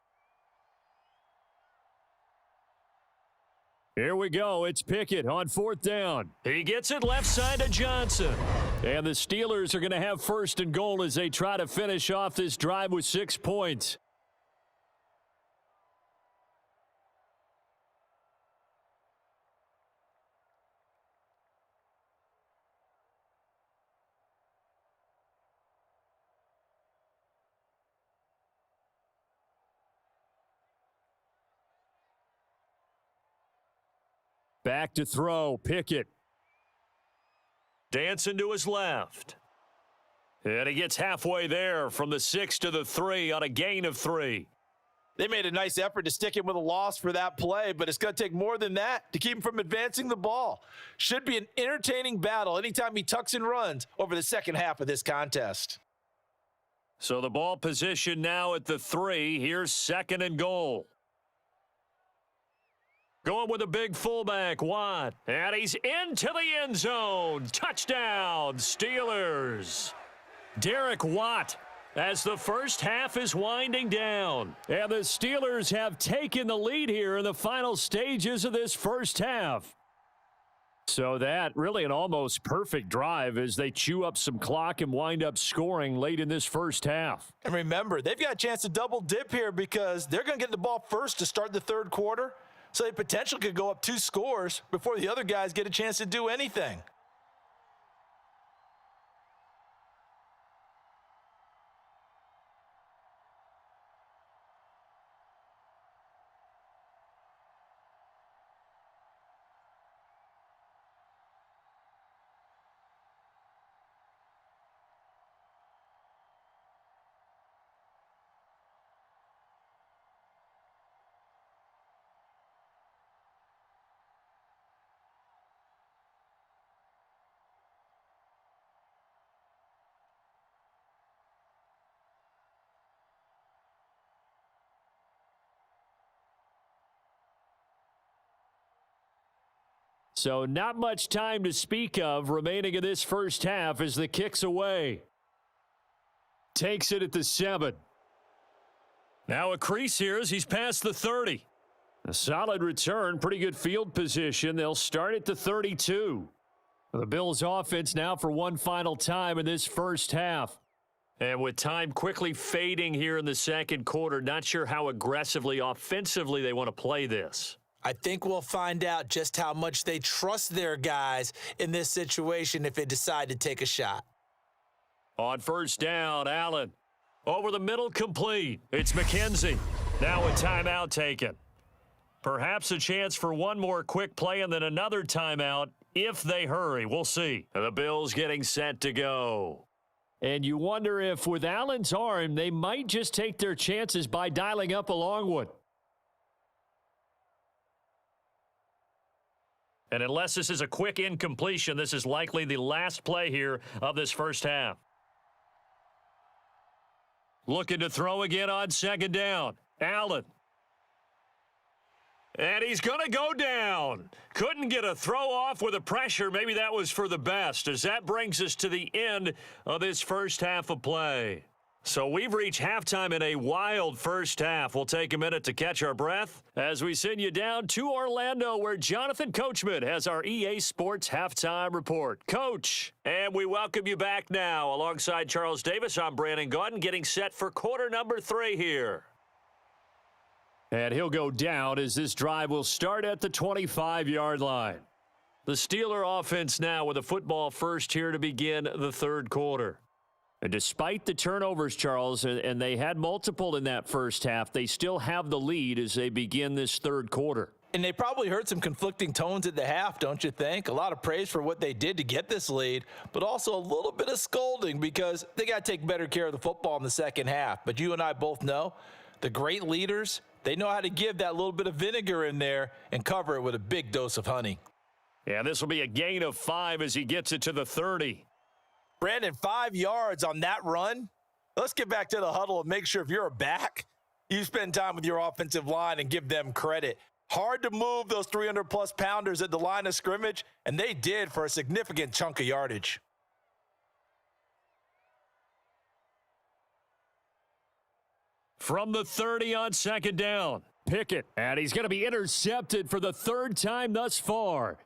Here we go. It's Pickett on 4th down. He gets it left side to Johnson. And the Steelers are going to have 1st and goal as they try to finish off this drive with 6 points. Back to throw, Pickett. Dancing to his left. And he gets halfway there from the 6 to the 3 on a gain of 3. They made a nice effort to stick him with a loss for that play, but it's going to take more than that to keep him from advancing the ball. Should be an entertaining battle anytime he tucks and runs over the second half of this contest. So the ball position now at the 3. Here's 2nd and goal. Going with a big fullback, Watt. And he's into the end zone. Touchdown, Steelers. Derek Watt, as the first half is winding down. And the Steelers have taken the lead here in the final stages of this first half. So that really an almost perfect drive as they chew up some clock and wind up scoring late in this first half. And remember, they've got a chance to double dip here because they're going to get the ball first to start the 3rd quarter. So they potentially could go up 2 scores before the other guys get a chance to do anything. So not much time to speak of remaining in this first half as the kick's away. Takes it at the 7. Now a crease here as he's past the 30. A solid return, pretty good field position. They'll start at the 32. The Bills offense now for one final time in this first half. And with time quickly fading here in the second quarter, not sure how aggressively, offensively they want to play this. I think we'll find out just how much they trust their guys in this situation if they decide to take a shot. On first down, Allen. Over the middle, complete. It's McKenzie. Now a timeout taken. Perhaps a chance for one more quick play and then another timeout if they hurry. We'll see. The Bills getting set to go. And you wonder if with Allen's arm, they might just take their chances by dialing up a long one. And unless this is a quick incompletion, this is likely the last play here of this first half. Looking to throw again on second down. Allen. And he's going to go down. Couldn't get a throw off with the pressure. Maybe that was for the best, as that brings us to the end of this first half of play. So we've reached halftime in a wild first half. We'll take a minute to catch our breath as we send you down to Orlando, where Jonathan Coachman has our EA Sports Halftime Report. Coach, and we welcome you back now. Alongside Charles Davis, I'm Brandon Gaudin, getting set for quarter number 3 here. And he'll go down as this drive will start at the 25-yard line. The Steeler offense now with a football first here to begin the third quarter. And despite the turnovers, Charles, and they had multiple in that first half, they still have the lead as they begin this third quarter. And they probably heard some conflicting tones at the half, don't you think? A lot of praise for what they did to get this lead, but also a little bit of scolding because they got to take better care of the football in the second half. But you and I both know the great leaders, they know how to give that little bit of vinegar in there and cover it with a big dose of honey. Yeah, this will be a gain of 5 as he gets it to the 30. Brandon, 5 yards on that run. Let's get back to the huddle and make sure if you're a back, you spend time with your offensive line and give them credit. Hard to move those 300-plus pounders at the line of scrimmage, and they did for a significant chunk of yardage. From the 30 on second down, Pickett, and he's going to be intercepted for the third time thus far.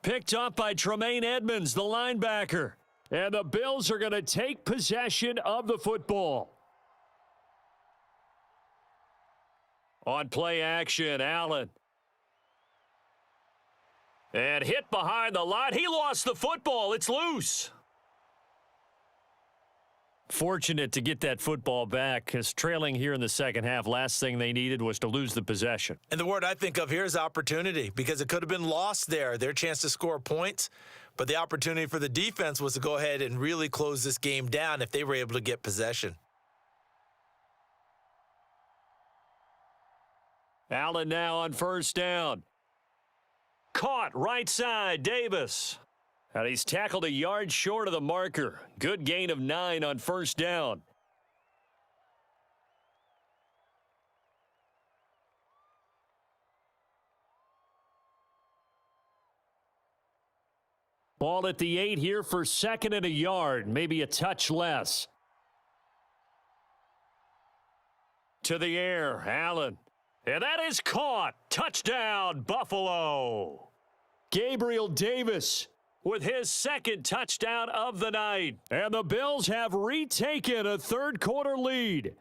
Picked up by Tremaine Edmonds, the linebacker. And the Bills are going to take possession of the football. On play action, Allen. And hit behind the line. He lost the football. It's loose. Fortunate to get that football back, because trailing here in the second half, last thing they needed was to lose the possession. And the word I think of here is opportunity, because it could have been lost there, their chance to score points. But the opportunity for the defense was to go ahead and really close this game down if they were able to get possession. Allen now on first down. Caught right side, Davis. And he's tackled a yard short of the marker. Good gain of 9 on first down. Ball at the 8 here for second and a yard, maybe a touch less. To the air, Allen. And that is caught. Touchdown, Buffalo. Gabriel Davis with his second touchdown of the night. And the Bills have retaken a third quarter lead.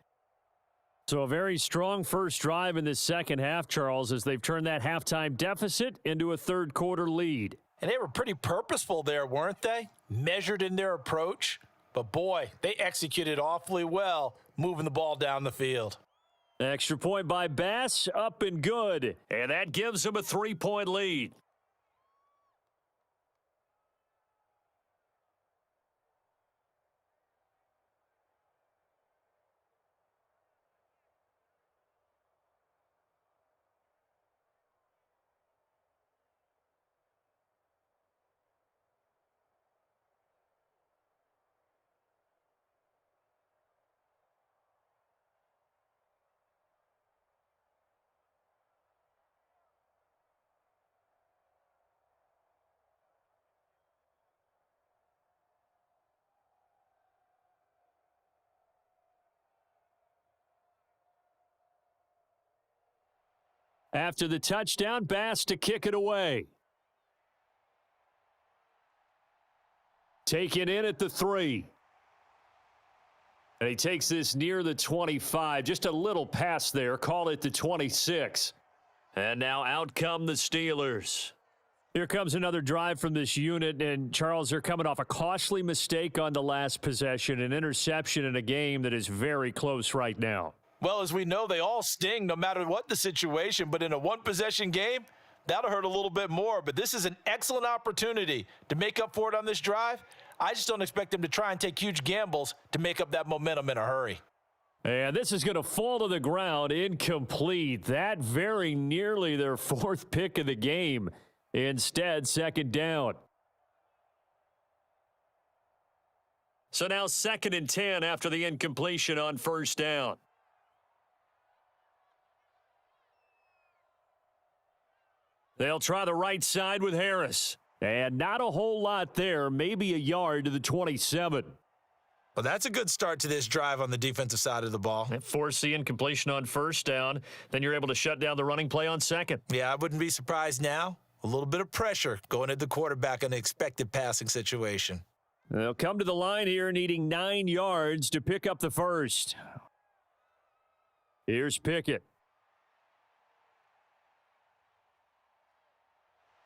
So a very strong first drive in this second half, Charles, as they've turned that halftime deficit into a third quarter lead. And they were pretty purposeful there, weren't they? Measured in their approach. But boy, they executed awfully well moving the ball down the field. Extra point by Bass, up and good. And that gives them a 3-point lead. After the touchdown, Bass to kick it away. Taken in at the 3. And he takes this near the 25. Just a little pass there. Call it the 26. And now out come the Steelers. Here comes another drive from this unit. And, Charles, they're coming off a costly mistake on the last possession. An interception in a game that is very close right now. Well, as we know, they all sting no matter what the situation. But in a one-possession game, that'll hurt a little bit more. But this is an excellent opportunity to make up for it on this drive. I just don't expect them to try and take huge gambles to make up that momentum in a hurry. And this is going to fall to the ground, incomplete. That very nearly their 4th pick of the game. Instead, 2nd down. So now 2nd and 10 after the incompletion on 1st down. They'll try the right side with Harris. And not a whole lot there, maybe a yard to the 27. Well, that's a good start to this drive on the defensive side of the ball. Force the incompletion on 1st down. Then you're able to shut down the running play on 2nd. Yeah, I wouldn't be surprised now. A little bit of pressure going at the quarterback in an expected passing situation. They'll come to the line here needing 9 yards to pick up the 1st. Here's Pickett.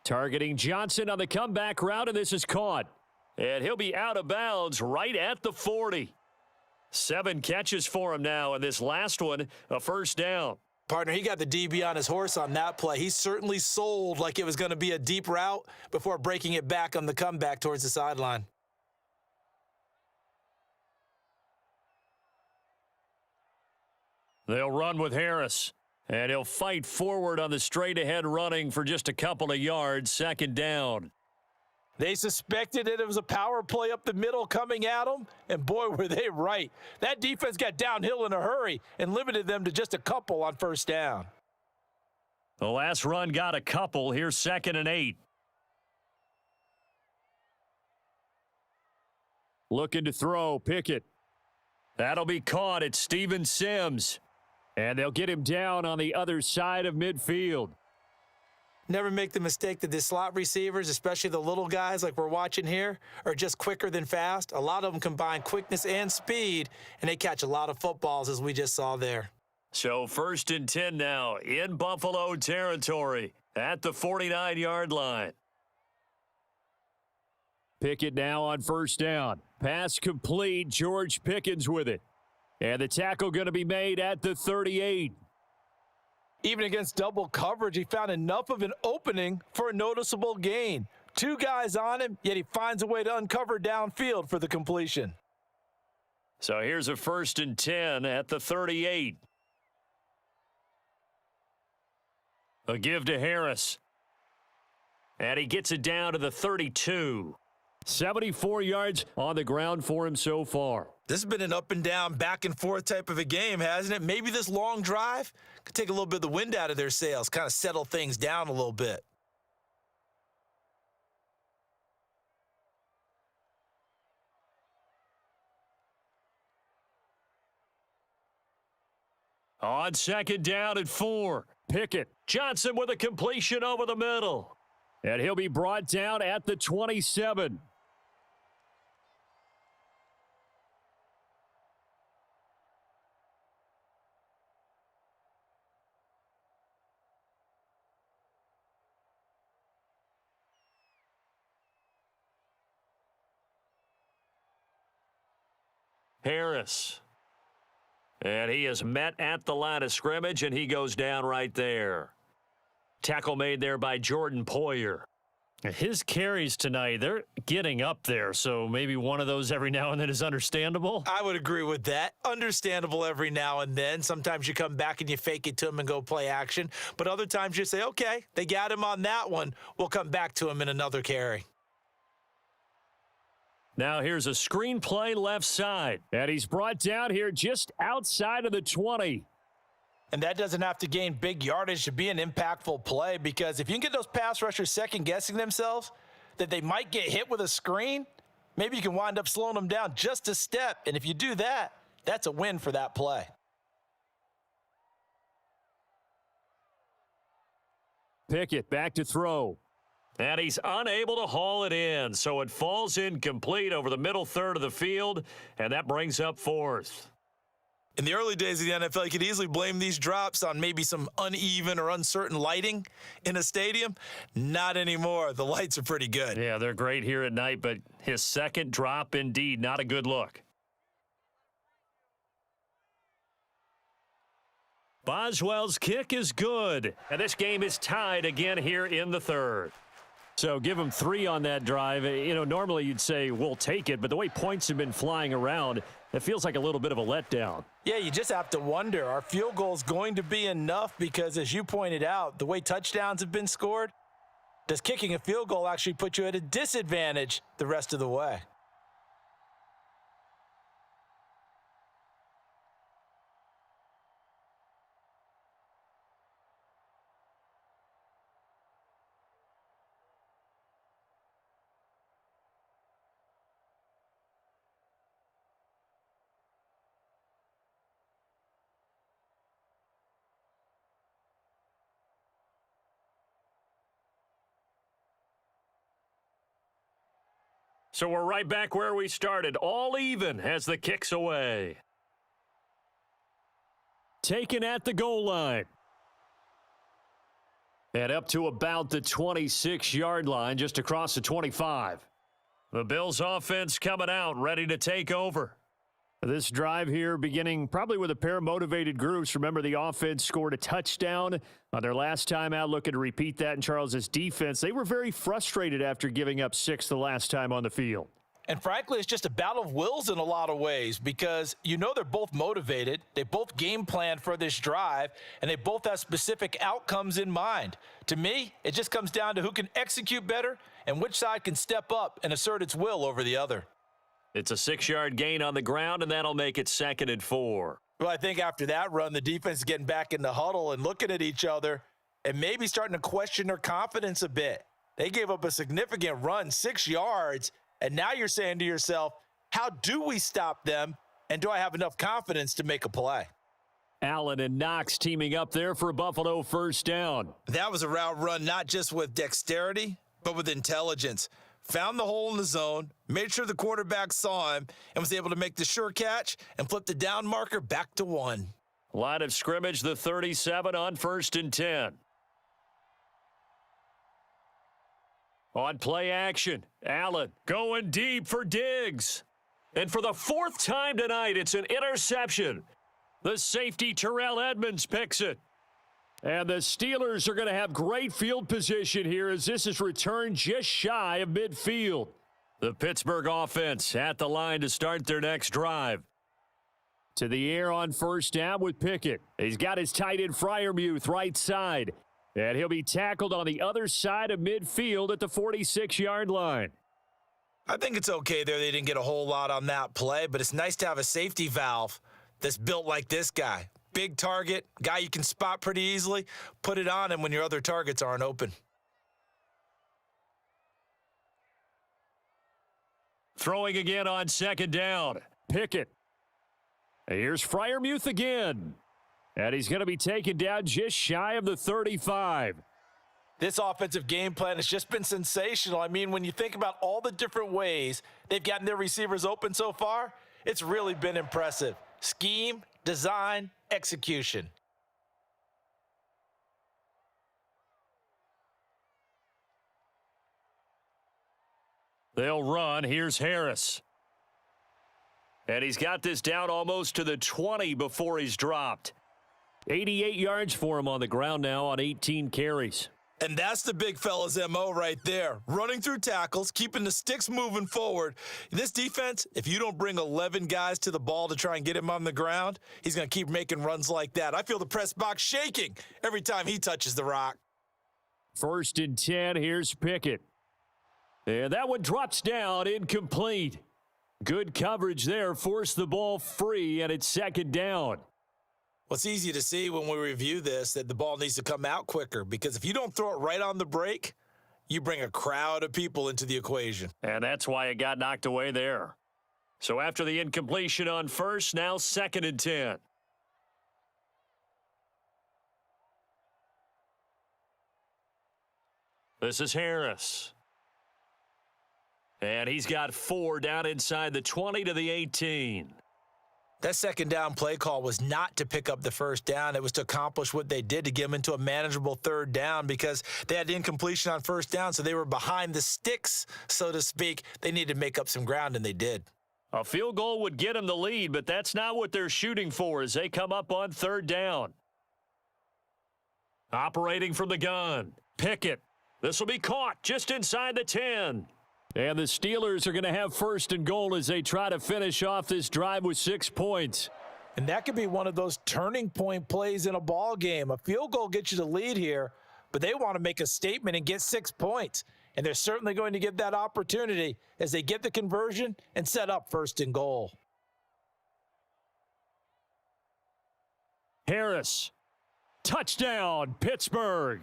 Targeting Johnson on the comeback route, and this is caught. And he'll be out of bounds right at the 40. 7 catches for him now, and this last one, a 1st down. Partner, he got the DB on his horse on that play. He certainly sold like it was going to be a deep route before breaking it back on the comeback towards the sideline. They'll run with Harris. And he'll fight forward on the straight-ahead running for just a couple of yards, 2nd down. They suspected that it was a power play up the middle coming at them, and boy, were they right. That defense got downhill in a hurry and limited them to just a couple on 1st down. The last run got a couple. Here's 2nd and 8. Looking to throw, Pickett. That'll be caught at Steven Sims. And they'll get him down on the other side of midfield. Never make the mistake that the slot receivers, especially the little guys like we're watching here, are just quicker than fast. A lot of them combine quickness and speed, and they catch a lot of footballs, as we just saw there. So 1st and 10 now in Buffalo territory at the 49-yard line. Pickett now on 1st down. Pass complete. George Pickens with it. And the tackle going to be made at the 38. Even against double coverage, he found enough of an opening for a noticeable gain. 2 guys on him, yet he finds a way to uncover downfield for the completion. So here's a 1st and 10 at the 38. A give to Harris. And he gets it down to the 32. 74 yards on the ground for him so far. This has been an up and down, back and forth type of a game, hasn't it? Maybe this long drive could take a little bit of the wind out of their sails, kind of settle things down a little bit. On 2nd down at 4. Pickett. Johnson with a completion over the middle. And he'll be brought down at the 27. Harris. And he is met at the line of scrimmage, and he goes down right there. Tackle made there by Jordan Poyer. His carries tonight, they're getting up there, so maybe one of those every now and then is understandable. I would agree with that. Understandable every now and then. Sometimes you come back and you fake it to him and go play action. But other times you say, okay, they got him on that one. We'll come back to him in another carry. Now here's a screen play left side. And he's brought down here just outside of the 20. And that doesn't have to gain big yardage to be an impactful play, because if you can get those pass rushers second-guessing themselves that they might get hit with a screen, maybe you can wind up slowing them down just a step. And if you do that, that's a win for that play. Pickett back to throw. And he's unable to haul it in, so it falls incomplete over the middle third of the field, and that brings up fourth. In the early days of the NFL, you could easily blame these drops on maybe some uneven or uncertain lighting in a stadium. Not anymore. The lights are pretty good. Yeah, they're great here at night, but his second drop, indeed, not a good look. Boswell's kick is good, and this game is tied again here in the third. So give him 3 on that drive. You know, normally you'd say we'll take it, but the way points have been flying around, it feels like a little bit of a letdown. Yeah, you just have to wonder, are field goals going to be enough? Because as you pointed out, the way touchdowns have been scored, does kicking a field goal actually put you at a disadvantage the rest of the way? So we're right back where we started, all even as the kick's away. Taken at the goal line. And up to about the 26-yard line, just across the 25. The Bills offense coming out, ready to take over. This drive here beginning probably with a pair of motivated groups. Remember, the offense scored a touchdown on their last time out, looking to repeat that in Charles's defense. They were very frustrated after giving up 6 the last time on the field. And frankly, it's just a battle of wills in a lot of ways because you know they're both motivated. They both game plan for this drive, and they both have specific outcomes in mind. To me, it just comes down to who can execute better and which side can step up and assert its will over the other. It's a 6-yard gain on the ground, and that'll make it 2nd and 4. Well, I think after that run, the defense is getting back in the huddle and looking at each other and maybe starting to question their confidence a bit. They gave up a significant run, 6 yards, and now you're saying to yourself, how do we stop them, and do I have enough confidence to make a play? Allen and Knox teaming up there for a Buffalo first down. That was a route run not just with dexterity, but with intelligence. Found the hole in the zone, made sure the quarterback saw him, and was able to make the sure catch and flip the down marker back to 1. Line of scrimmage, the 37 on 1st and 10. On play action, Allen going deep for Diggs. And for the 4th time tonight, it's an interception. The safety, Terrell Edmonds, picks it. And the Steelers are going to have great field position here as this is returned just shy of midfield. The Pittsburgh offense at the line to start their next drive. To the air on first down with Pickett. He's got his tight end Freiermuth right side. And he'll be tackled on the other side of midfield at the 46-yard line. I think it's okay there. They didn't get a whole lot on that play, but it's nice to have a safety valve that's built like this guy. Big target, guy you can spot pretty easily. Put it on him when your other targets aren't open. Throwing again on 2nd down. Pickett. Here's Freiermuth again. And he's going to be taken down just shy of the 35. This offensive game plan has just been sensational. I mean, when you think about all the different ways they've gotten their receivers open so far, it's really been impressive. Scheme, design, execution. They'll run. Here's Harris. And he's got this down almost to the 20 before he's dropped. 88 yards for him on the ground now on 18 carries. And that's the big fella's MO right there. Running through tackles, keeping the sticks moving forward. This defense, if you don't bring 11 guys to the ball to try and get him on the ground, he's going to keep making runs like that. I feel the press box shaking every time he touches the rock. 1st and 10, here's Pickett. And that one drops down, incomplete. Good coverage there, forced the ball free, and it's 2nd down. Well, it's easy to see when we review this that the ball needs to come out quicker because if you don't throw it right on the break, you bring a crowd of people into the equation. And that's why it got knocked away there. So after the incompletion on 1st, now 2nd and 10. This is Harris. And he's got 4 down inside the 20 to the 18. That second down play call was not to pick up the first down. It was to accomplish what they did, to get them into a manageable third down, because they had incompletion on first down, so they were behind the sticks, so to speak. They needed to make up some ground, and they did. A field goal would get them the lead, but that's not what they're shooting for as they come up on third down. Operating from the gun, Pickett. This will be caught just inside the 10. And the Steelers are going to have first and goal as they try to finish off this drive with 6 points. And that could be one of those turning point plays in a ball game. A field goal gets you the lead here, but they want to make a statement and get 6 points. And they're certainly going to get that opportunity as they get the conversion and set up first and goal. Harris. Touchdown, Pittsburgh.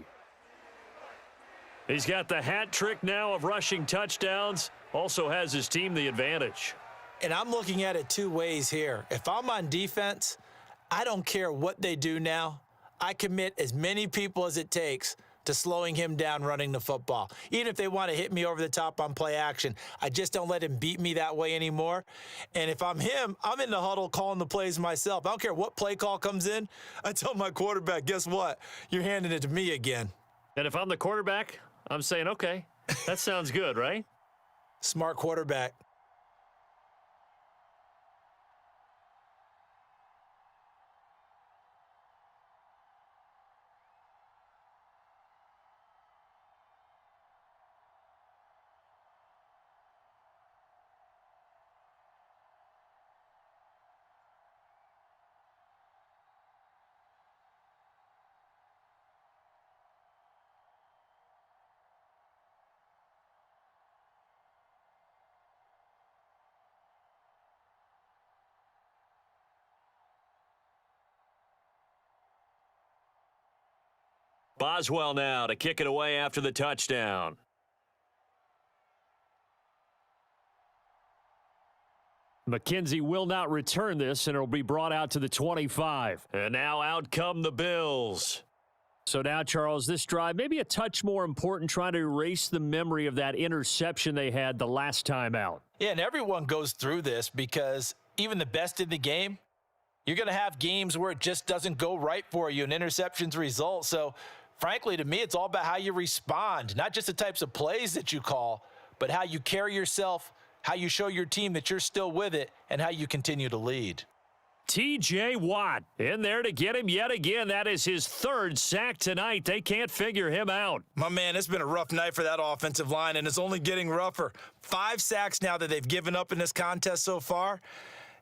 He's got the hat trick now of rushing touchdowns. Also has his team the advantage. And I'm looking at it 2 ways here. If I'm on defense, I don't care what they do now. I commit as many people as it takes to slowing him down running the football. Even if they want to hit me over the top on play action, I just don't let him beat me that way anymore. And if I'm him, I'm in the huddle calling the plays myself. I don't care what play call comes in. I tell my quarterback, guess what? You're handing it to me again. And if I'm the quarterback, I'm saying, okay, that sounds good, right? Smart quarterback. Boswell now to kick it away after the touchdown. McKenzie will not return this, and it'll be brought out to the 25. And now out come the Bills. So now, Charles, this drive maybe a touch more important, trying to erase the memory of that interception they had the last time out. Yeah, and everyone goes through this because even the best in the game, you're going to have games where it just doesn't go right for you, and interceptions result. So, frankly, to me, it's all about how you respond, not just the types of plays that you call, but how you carry yourself, how you show your team that you're still with it, and how you continue to lead. T.J. Watt in there to get him yet again. That is his 3rd sack tonight. They can't figure him out. My man, it's been a rough night for that offensive line, and it's only getting rougher. 5 sacks now that they've given up in this contest so far.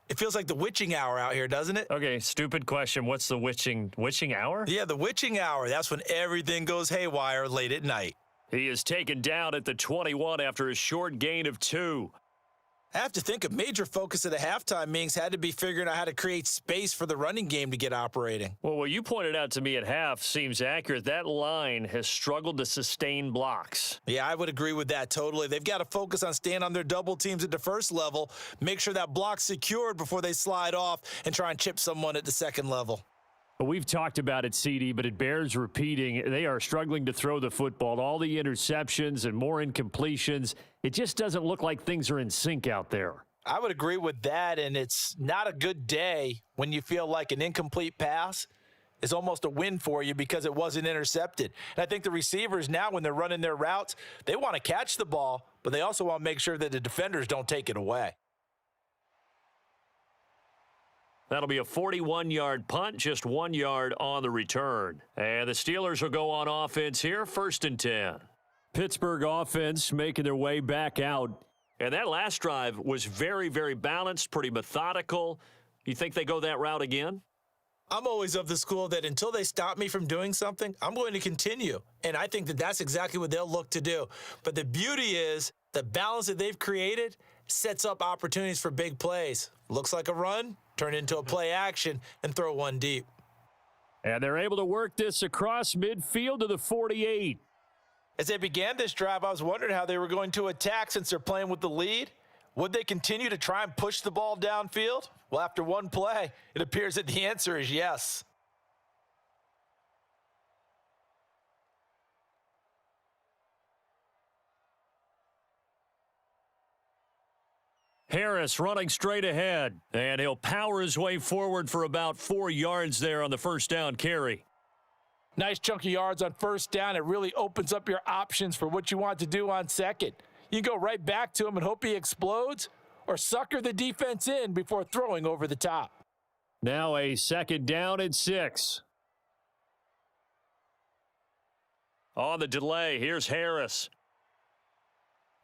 It feels like the witching hour out here, doesn't it? Okay, stupid question. What's the witching hour? Yeah, the witching hour. That's when everything goes haywire late at night. He is taken down at the 21 after a short gain of 2. I have to think a major focus of the halftime meetings had to be figuring out how to create space for the running game to get operating. Well, what you pointed out to me at half seems accurate. That line has struggled to sustain blocks. Yeah, I would agree with that totally. They've got to focus on staying on their double teams at the first level, make sure that block's secured before they slide off and try and chip someone at the second level. We've talked about it, CD, but it bears repeating. They are struggling to throw the football. All the interceptions and more incompletions. It just doesn't look like things are in sync out there. I would agree with that, and it's not a good day when you feel like an incomplete pass is almost a win for you because it wasn't intercepted. And I think the receivers now, when they're running their routes, they want to catch the ball, but they also want to make sure that the defenders don't take it away. That'll be a 41-yard punt, just 1 yard on the return. And the Steelers will go on offense here, 1st and 10. Pittsburgh offense making their way back out. And that last drive was very, very balanced, pretty methodical. You think they go that route again? I'm always of the school that until they stop me from doing something, I'm going to continue. And I think that that's exactly what they'll look to do. But the beauty is the balance that they've created sets up opportunities for big plays. Looks like a run, turn into a play action, and throw one deep. And they're able to work this across midfield to the 48. As they began this drive, I was wondering how they were going to attack since they're playing with the lead. Would they continue to try and push the ball downfield? Well, after one play, it appears that the answer is yes. Harris running straight ahead, and he'll power his way forward for about 4 yards there on the first down carry. Nice chunk of yards on first down. It really opens up your options for what you want to do on second. You can go right back to him and hope he explodes, or sucker the defense in before throwing over the top. Now a second down and 6. On the delay, here's Harris.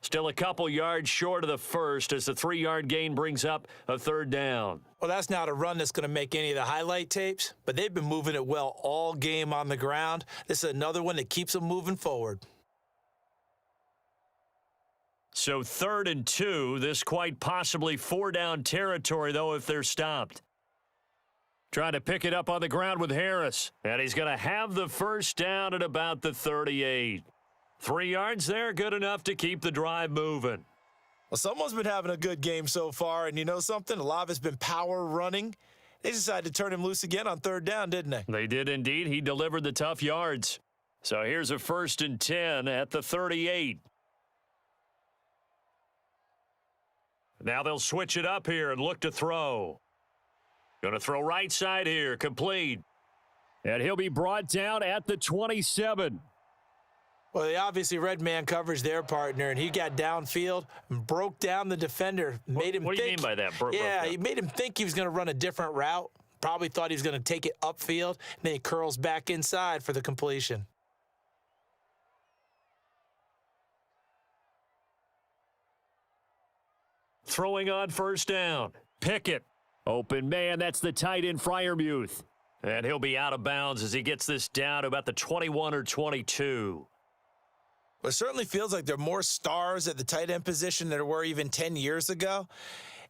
Still a couple yards short of the first as the 3-yard gain brings up a third down. Well, that's not a run that's going to make any of the highlight tapes, but they've been moving it well all game on the ground. This is another one that keeps them moving forward. So 3rd and 2, this quite possibly 4-down territory, though, if they're stopped. Trying to pick it up on the ground with Harris, and he's going to have the first down at about the 38. 3 yards there, good enough to keep the drive moving. Well, someone's been having a good game so far, and you know something? A lot of it's been power running. They decided to turn him loose again on 3rd down, didn't they? They did indeed. He delivered the tough yards. So here's a 1st and 10 at the 38. Now they'll switch it up here and look to throw. Going to throw right side here, complete. And he'll be brought down at the 27. Well, they obviously read man coverage their partner, and he got downfield and broke down the defender. Made him what do you think, mean by that? Yeah, he made him think he was going to run a different route. Probably thought he was going to take it upfield, and then he curls back inside for the completion. Throwing on first down. Pickett. Open man, that's the tight end Freiermuth. And he'll be out of bounds as he gets this down to about the 21 or 22. Well, it certainly feels like there are more stars at the tight end position than there were even 10 years ago.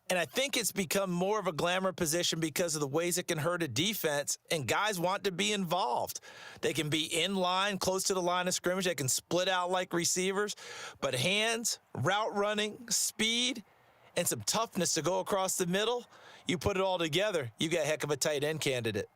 And I think it's become more of a glamour position because of the ways it can hurt a defense, and guys want to be involved. They can be in line, close to the line of scrimmage. They can split out like receivers. But hands, route running, speed, and some toughness to go across the middle, you put it all together, you got a heck of a tight end candidate.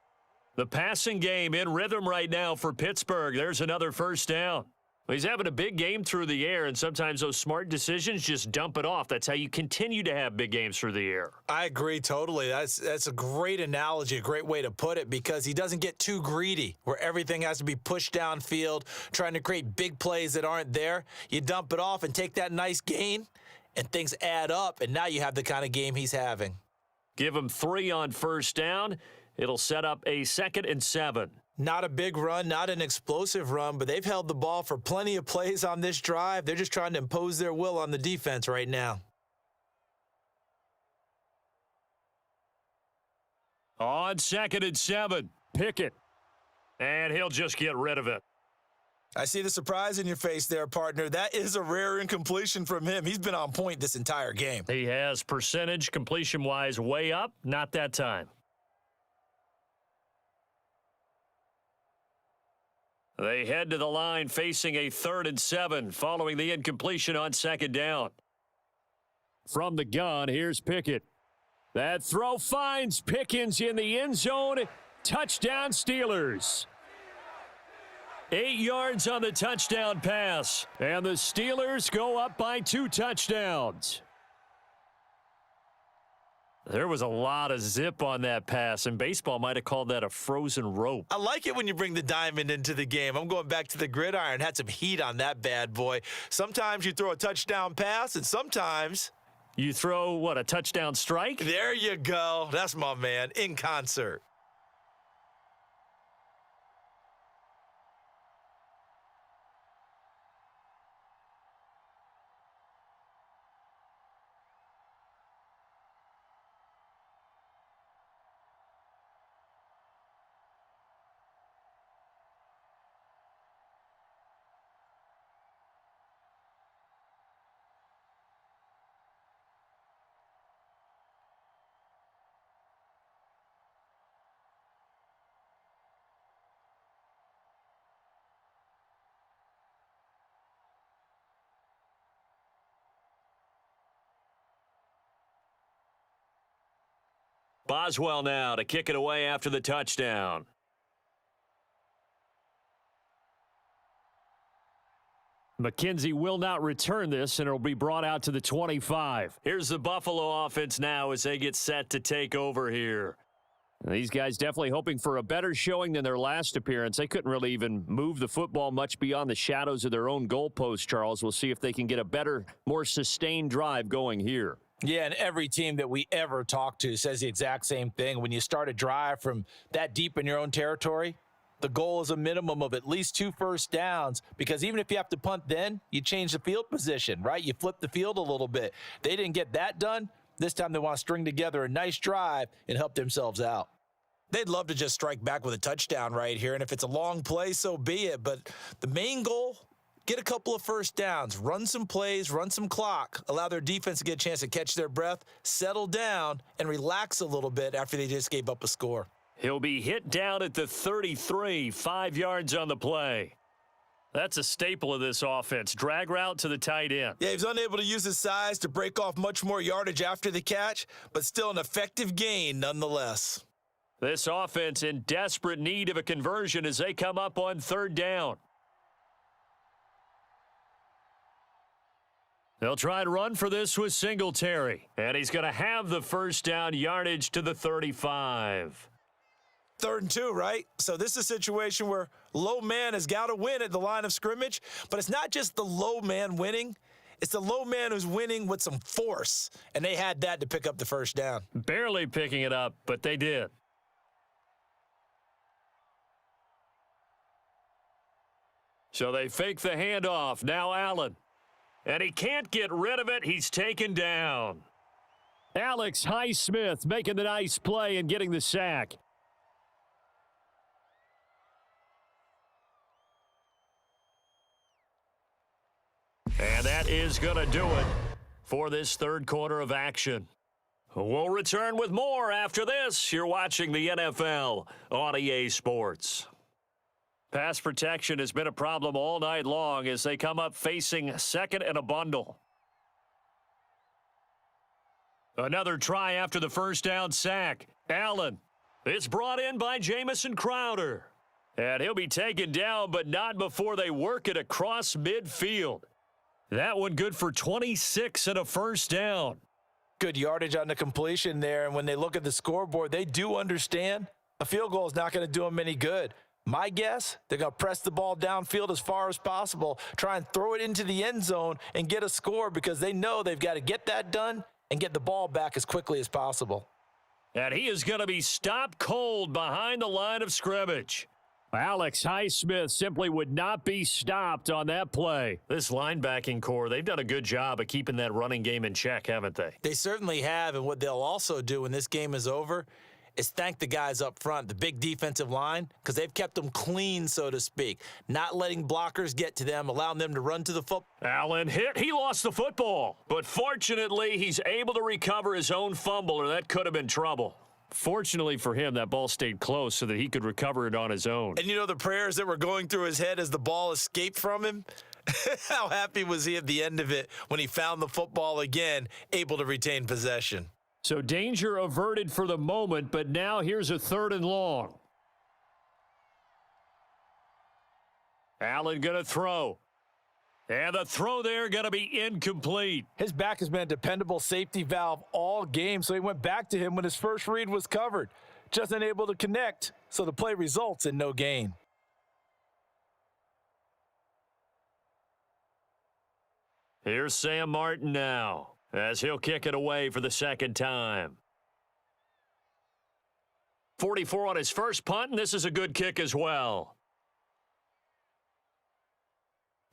The passing game in rhythm right now for Pittsburgh. There's another first down. He's having a big game through the air, and sometimes those smart decisions just dump it off. That's how you continue to have big games through the air. I agree totally. That's a great analogy, a great way to put it, because he doesn't get too greedy where everything has to be pushed downfield, trying to create big plays that aren't there. You dump it off and take that nice gain, and things add up, and now you have the kind of game he's having. Give him 3 on first down. It'll set up a 2nd and 7. Not a big run, not an explosive run, but they've held the ball for plenty of plays on this drive. They're just trying to impose their will on the defense right now. On 2nd and 7, Pickett. And he'll just get rid of it. I see the surprise in your face there, partner. That is a rare incompletion from him. He's been on point this entire game. He has percentage completion-wise way up, not that time. They head to the line facing a 3rd and 7 following the incompletion on 2nd down. From the gun, here's Pickett. That throw finds Pickens in the end zone. Touchdown Steelers. 8 yards on the touchdown pass. And the Steelers go up by 2 touchdowns. There was a lot of zip on that pass, and baseball might have called that a frozen rope. I like it when you bring the diamond into the game. I'm going back to the gridiron. Had some heat on that bad boy. Sometimes you throw a touchdown pass, and sometimes you throw, what, a touchdown strike? There you go. That's my man, in concert. Boswell now to kick it away after the touchdown. McKenzie will not return this, and it'll be brought out to the 25. Here's the Buffalo offense now as they get set to take over here. These guys definitely hoping for a better showing than their last appearance. They couldn't really even move the football much beyond the shadows of their own goalpost, Charles. We'll see if they can get a better, more sustained drive going here. Yeah, and every team that we ever talk to says the exact same thing. When you start a drive from that deep in your own territory, the goal is a minimum of at least 2 first downs, because even if you have to punt then, you change the field position, right? You flip the field a little bit. They didn't get that done. This time they want to string together a nice drive and help themselves out. They'd love to just strike back with a touchdown right here, and if it's a long play, so be it. But the main goal, get a couple of first downs, run some plays, run some clock, allow their defense to get a chance to catch their breath, settle down, and relax a little bit after they just gave up a score. He'll be hit down at the 33, 5 yards on the play. That's a staple of this offense. Drag route to the tight end. Yeah, he was unable to use his size to break off much more yardage after the catch, but still an effective gain nonetheless. This offense in desperate need of a conversion as they come up on 3rd down. They'll try to run for this with Singletary, and he's going to have the first down yardage to the 35. 3rd and 2, right? So this is a situation where low man has got to win at the line of scrimmage, but it's not just the low man winning. It's the low man who's winning with some force, and they had that to pick up the first down. Barely picking it up, but they did. So they fake the handoff. Now Allen. And he can't get rid of it. He's taken down. Alex Highsmith making the nice play and getting the sack. And that is going to do it for this 3rd quarter of action. We'll return with more after this. You're watching the NFL on EA Sports. Pass protection has been a problem all night long as they come up facing 2nd and a bundle. Another try after the first down sack. Allen. It's brought in by Jamison Crowder. And he'll be taken down, but not before they work it across midfield. That one good for 26 and a first down. Good yardage on the completion there, and when they look at the scoreboard, they do understand a field goal is not going to do them any good. My guess, they're going to press the ball downfield as far as possible, try and throw it into the end zone and get a score, because they know they've got to get that done and get the ball back as quickly as possible. And he is going to be stopped cold behind the line of scrimmage. Alex Highsmith simply would not be stopped on that play. This linebacking core, they've done a good job of keeping that running game in check, haven't they? They certainly have, and what they'll also do when this game is over is thank the guys up front, the big defensive line, because they've kept them clean, so to speak, not letting blockers get to them, allowing them to run to the football. Allen hit. He lost the football, but fortunately, he's able to recover his own fumble, or that could have been trouble. Fortunately for him, that ball stayed close so that he could recover it on his own. And you know the prayers that were going through his head as the ball escaped from him? How happy was he at the end of it when he found the football again, able to retain possession? So danger averted for the moment, but now here's a 3rd and long. Allen going to throw. And the throw there going to be incomplete. His back has been a dependable safety valve all game, so he went back to him when his first read was covered. Just unable to connect, so the play results in no gain. Here's Sam Martin now, as he'll kick it away for the 2nd time. 44 on his first punt, and this is a good kick as well.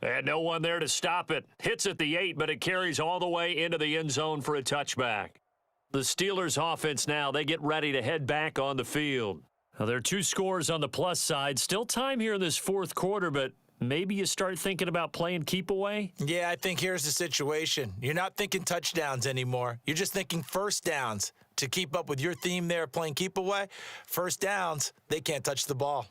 And no one there to stop it. Hits at the 8, but it carries all the way into the end zone for a touchback. The Steelers offense now, they get ready to head back on the field. Now, there are 2 scores on the plus side. Still time here in this 4th quarter, but maybe you start thinking about playing keep away? Yeah, I think here's the situation. You're not thinking touchdowns anymore. You're just thinking first downs. To keep up with your theme there, playing keep away, first downs, they can't touch the ball.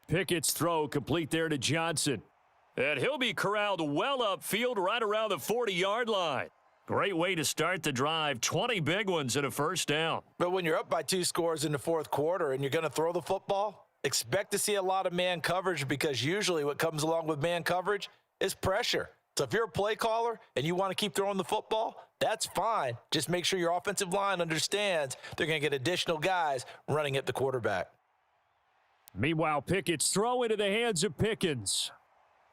Pickett's throw complete there to Johnson. And he'll be corralled well upfield right around the 40-yard line. Great way to start the drive. 20 big ones and a first down. But when you're up by 2 scores in the 4th quarter and you're going to throw the football, Expect to see a lot of man coverage because usually what comes along with man coverage is pressure. So if you're a play caller and you want to keep throwing the football, that's fine. Just make sure your offensive line understands they're going to get additional guys running at the quarterback. Meanwhile, Pickett's throw into the hands of Pickens.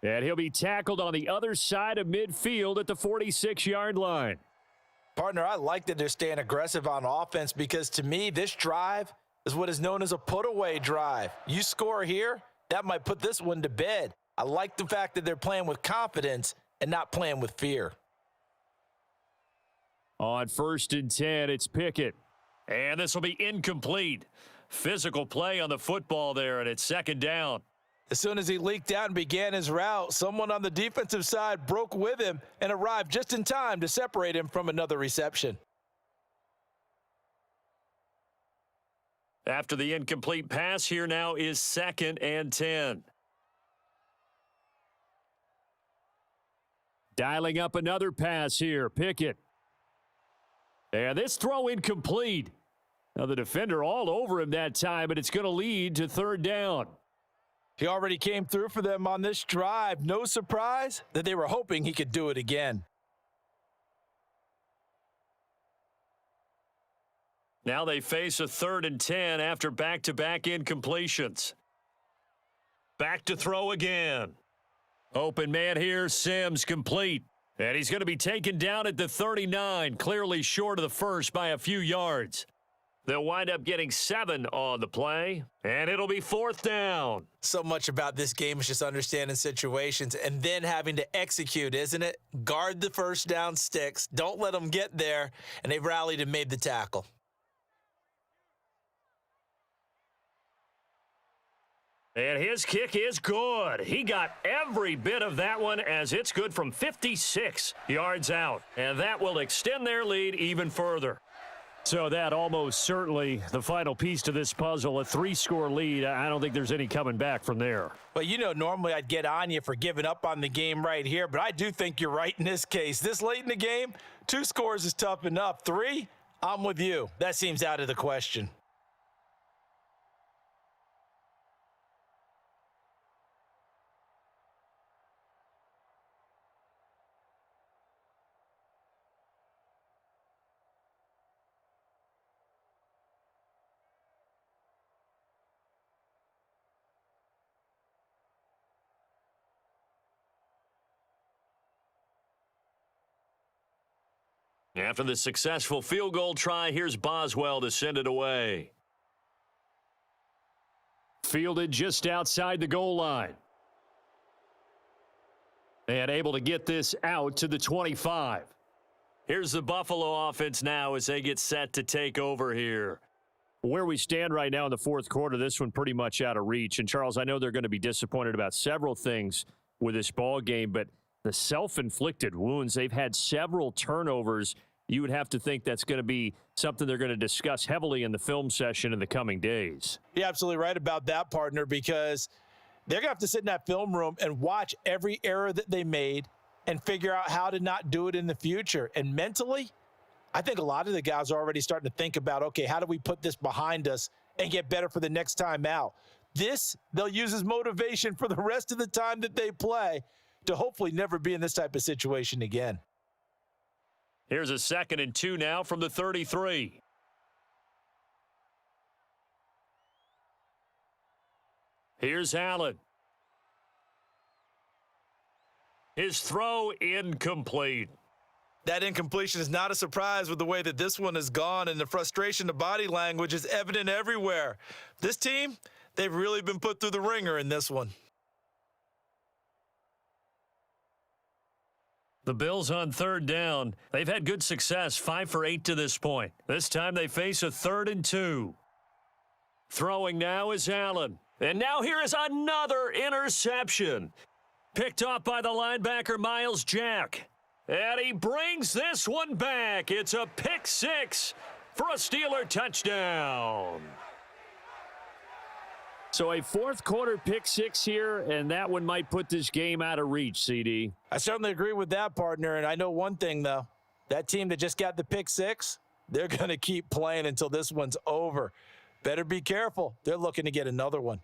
And he'll be tackled on the other side of midfield at the 46-yard line. Partner, I like that they're staying aggressive on offense because to me, this drive is what is known as a put-away drive. You score here, that might put this one to bed. I like the fact that they're playing with confidence and not playing with fear. On 1st and 10, it's Pickett. And this will be incomplete. Physical play on the football there, and it's 2nd down. As soon as he leaked out and began his route, someone on the defensive side broke with him and arrived just in time to separate him from another reception. After the incomplete pass, here now is 2nd and 10. Dialing up another pass here, Pickett. And this throw incomplete. Now the defender all over him that time, but it's going to lead to 3rd down. He already came through for them on this drive. No surprise that they were hoping he could do it again. Now they face a 3rd and 10 after back-to-back incompletions. Back to throw again. Open man here, Sims, complete. And he's going to be taken down at the 39, clearly short of the first by a few yards. They'll wind up getting 7 on the play, and it'll be 4th down. So much about this game is just understanding situations and then having to execute, isn't it? Guard the first down sticks. Don't let them get there, and they've rallied and made the tackle. And his kick is good. He got every bit of that one as it's good from 56 yards out. And that will extend their lead even further. So that almost certainly the final piece to this puzzle, a 3-score lead. I don't think there's any coming back from there. Well, you know, normally I'd get on you for giving up on the game right here, but I do think you're right in this case. This late in the game, 2 scores is tough enough. 3, I'm with you. That seems out of the question. After the successful field goal try, here's Boswell to send it away. Fielded just outside the goal line. And able to get this out to the 25. Here's the Buffalo offense now as they get set to take over here. Where we stand right now in the 4th quarter, this one pretty much out of reach. And, Charles, I know they're going to be disappointed about several things with this ball game, but the self-inflicted wounds, they've had several turnovers. You would have to think that's going to be something they're going to discuss heavily in the film session in the coming days. You're absolutely right about that, partner, because they're going to have to sit in that film room and watch every error that they made and figure out how to not do it in the future. And mentally, I think a lot of the guys are already starting to think about, okay, how do we put this behind us and get better for the next time out? This, they'll use as motivation for the rest of the time that they play to hopefully never be in this type of situation again. Here's a 2nd and 2 now from the 33. Here's Allen. His throw incomplete. That incompletion is not a surprise with the way that this one has gone, and the frustration, the body language is evident everywhere. This team, they've really been put through the ringer in this one. The Bills on 3rd down. They've had good success, 5 for 8 to this point. This time they face a 3rd and 2. Throwing now is Allen. And now here is another interception. Picked off by the linebacker, Miles Jack. And he brings this one back. It's a pick 6 for a Steeler touchdown. So a 4th quarter pick 6 here, and that one might put this game out of reach, CD. I certainly agree with that, partner, and I know one thing, though. That team that just got the pick 6, they're going to keep playing until this one's over. Better be careful. They're looking to get another one.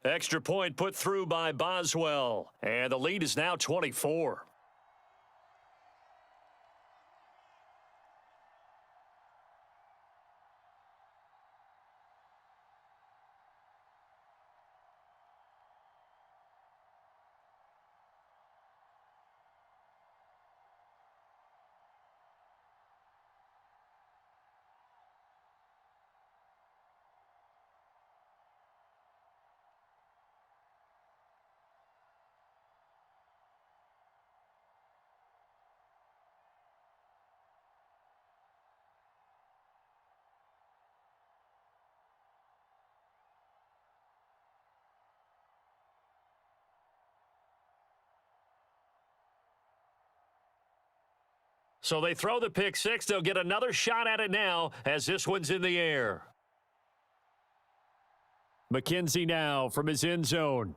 Extra point put through by Boswell. And the lead is now 24. So they throw the pick six. They'll get another shot at it now as this one's in the air. McKenzie now from his end zone.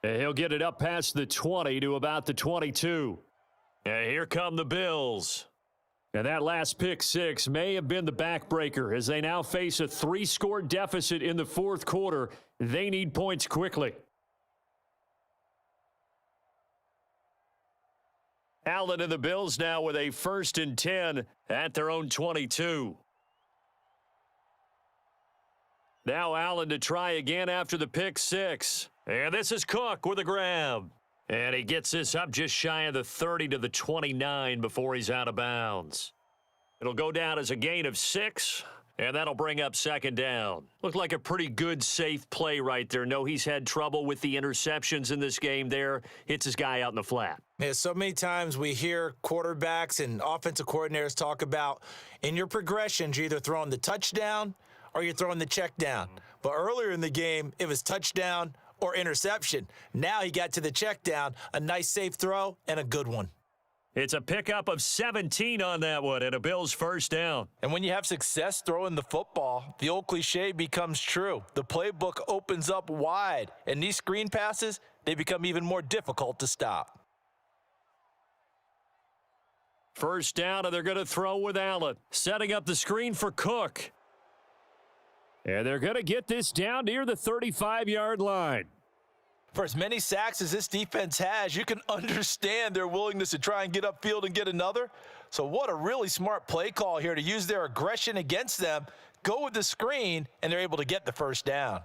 And he'll get it up past the 20 to about the 22. And here come the Bills. And that last pick six may have been the backbreaker as they now face a 3-score deficit in the fourth quarter. They need points quickly. Allen and the Bills now with a 1st and 10 at their own 22. Now Allen to try again after the pick six. And this is Cook with a grab. And he gets this up just shy of the 30 to the 29 before he's out of bounds. It'll go down as a gain of 6. And that'll bring up 2nd down. Looked like a pretty good, safe play right there. No, he's had trouble with the interceptions in this game there. Hits his guy out in the flat. Yeah, so many times we hear quarterbacks and offensive coordinators talk about in your progressions, you're either throwing the touchdown or you're throwing the check down. But earlier in the game, it was touchdown or interception. Now he got to the check down, a nice safe throw, and a good one. It's a pickup of 17 on that one and a Bills 1st down. And when you have success throwing the football, the old cliche becomes true. The playbook opens up wide, and these screen passes, they become even more difficult to stop. 1st down, and they're going to throw with Allen. Setting up the screen for Cook. And they're going to get this down near the 35-yard line. For as many sacks as this defense has, you can understand their willingness to try and get upfield and get another. So what a really smart play call here to use their aggression against them, go with the screen, and they're able to get the 1st down.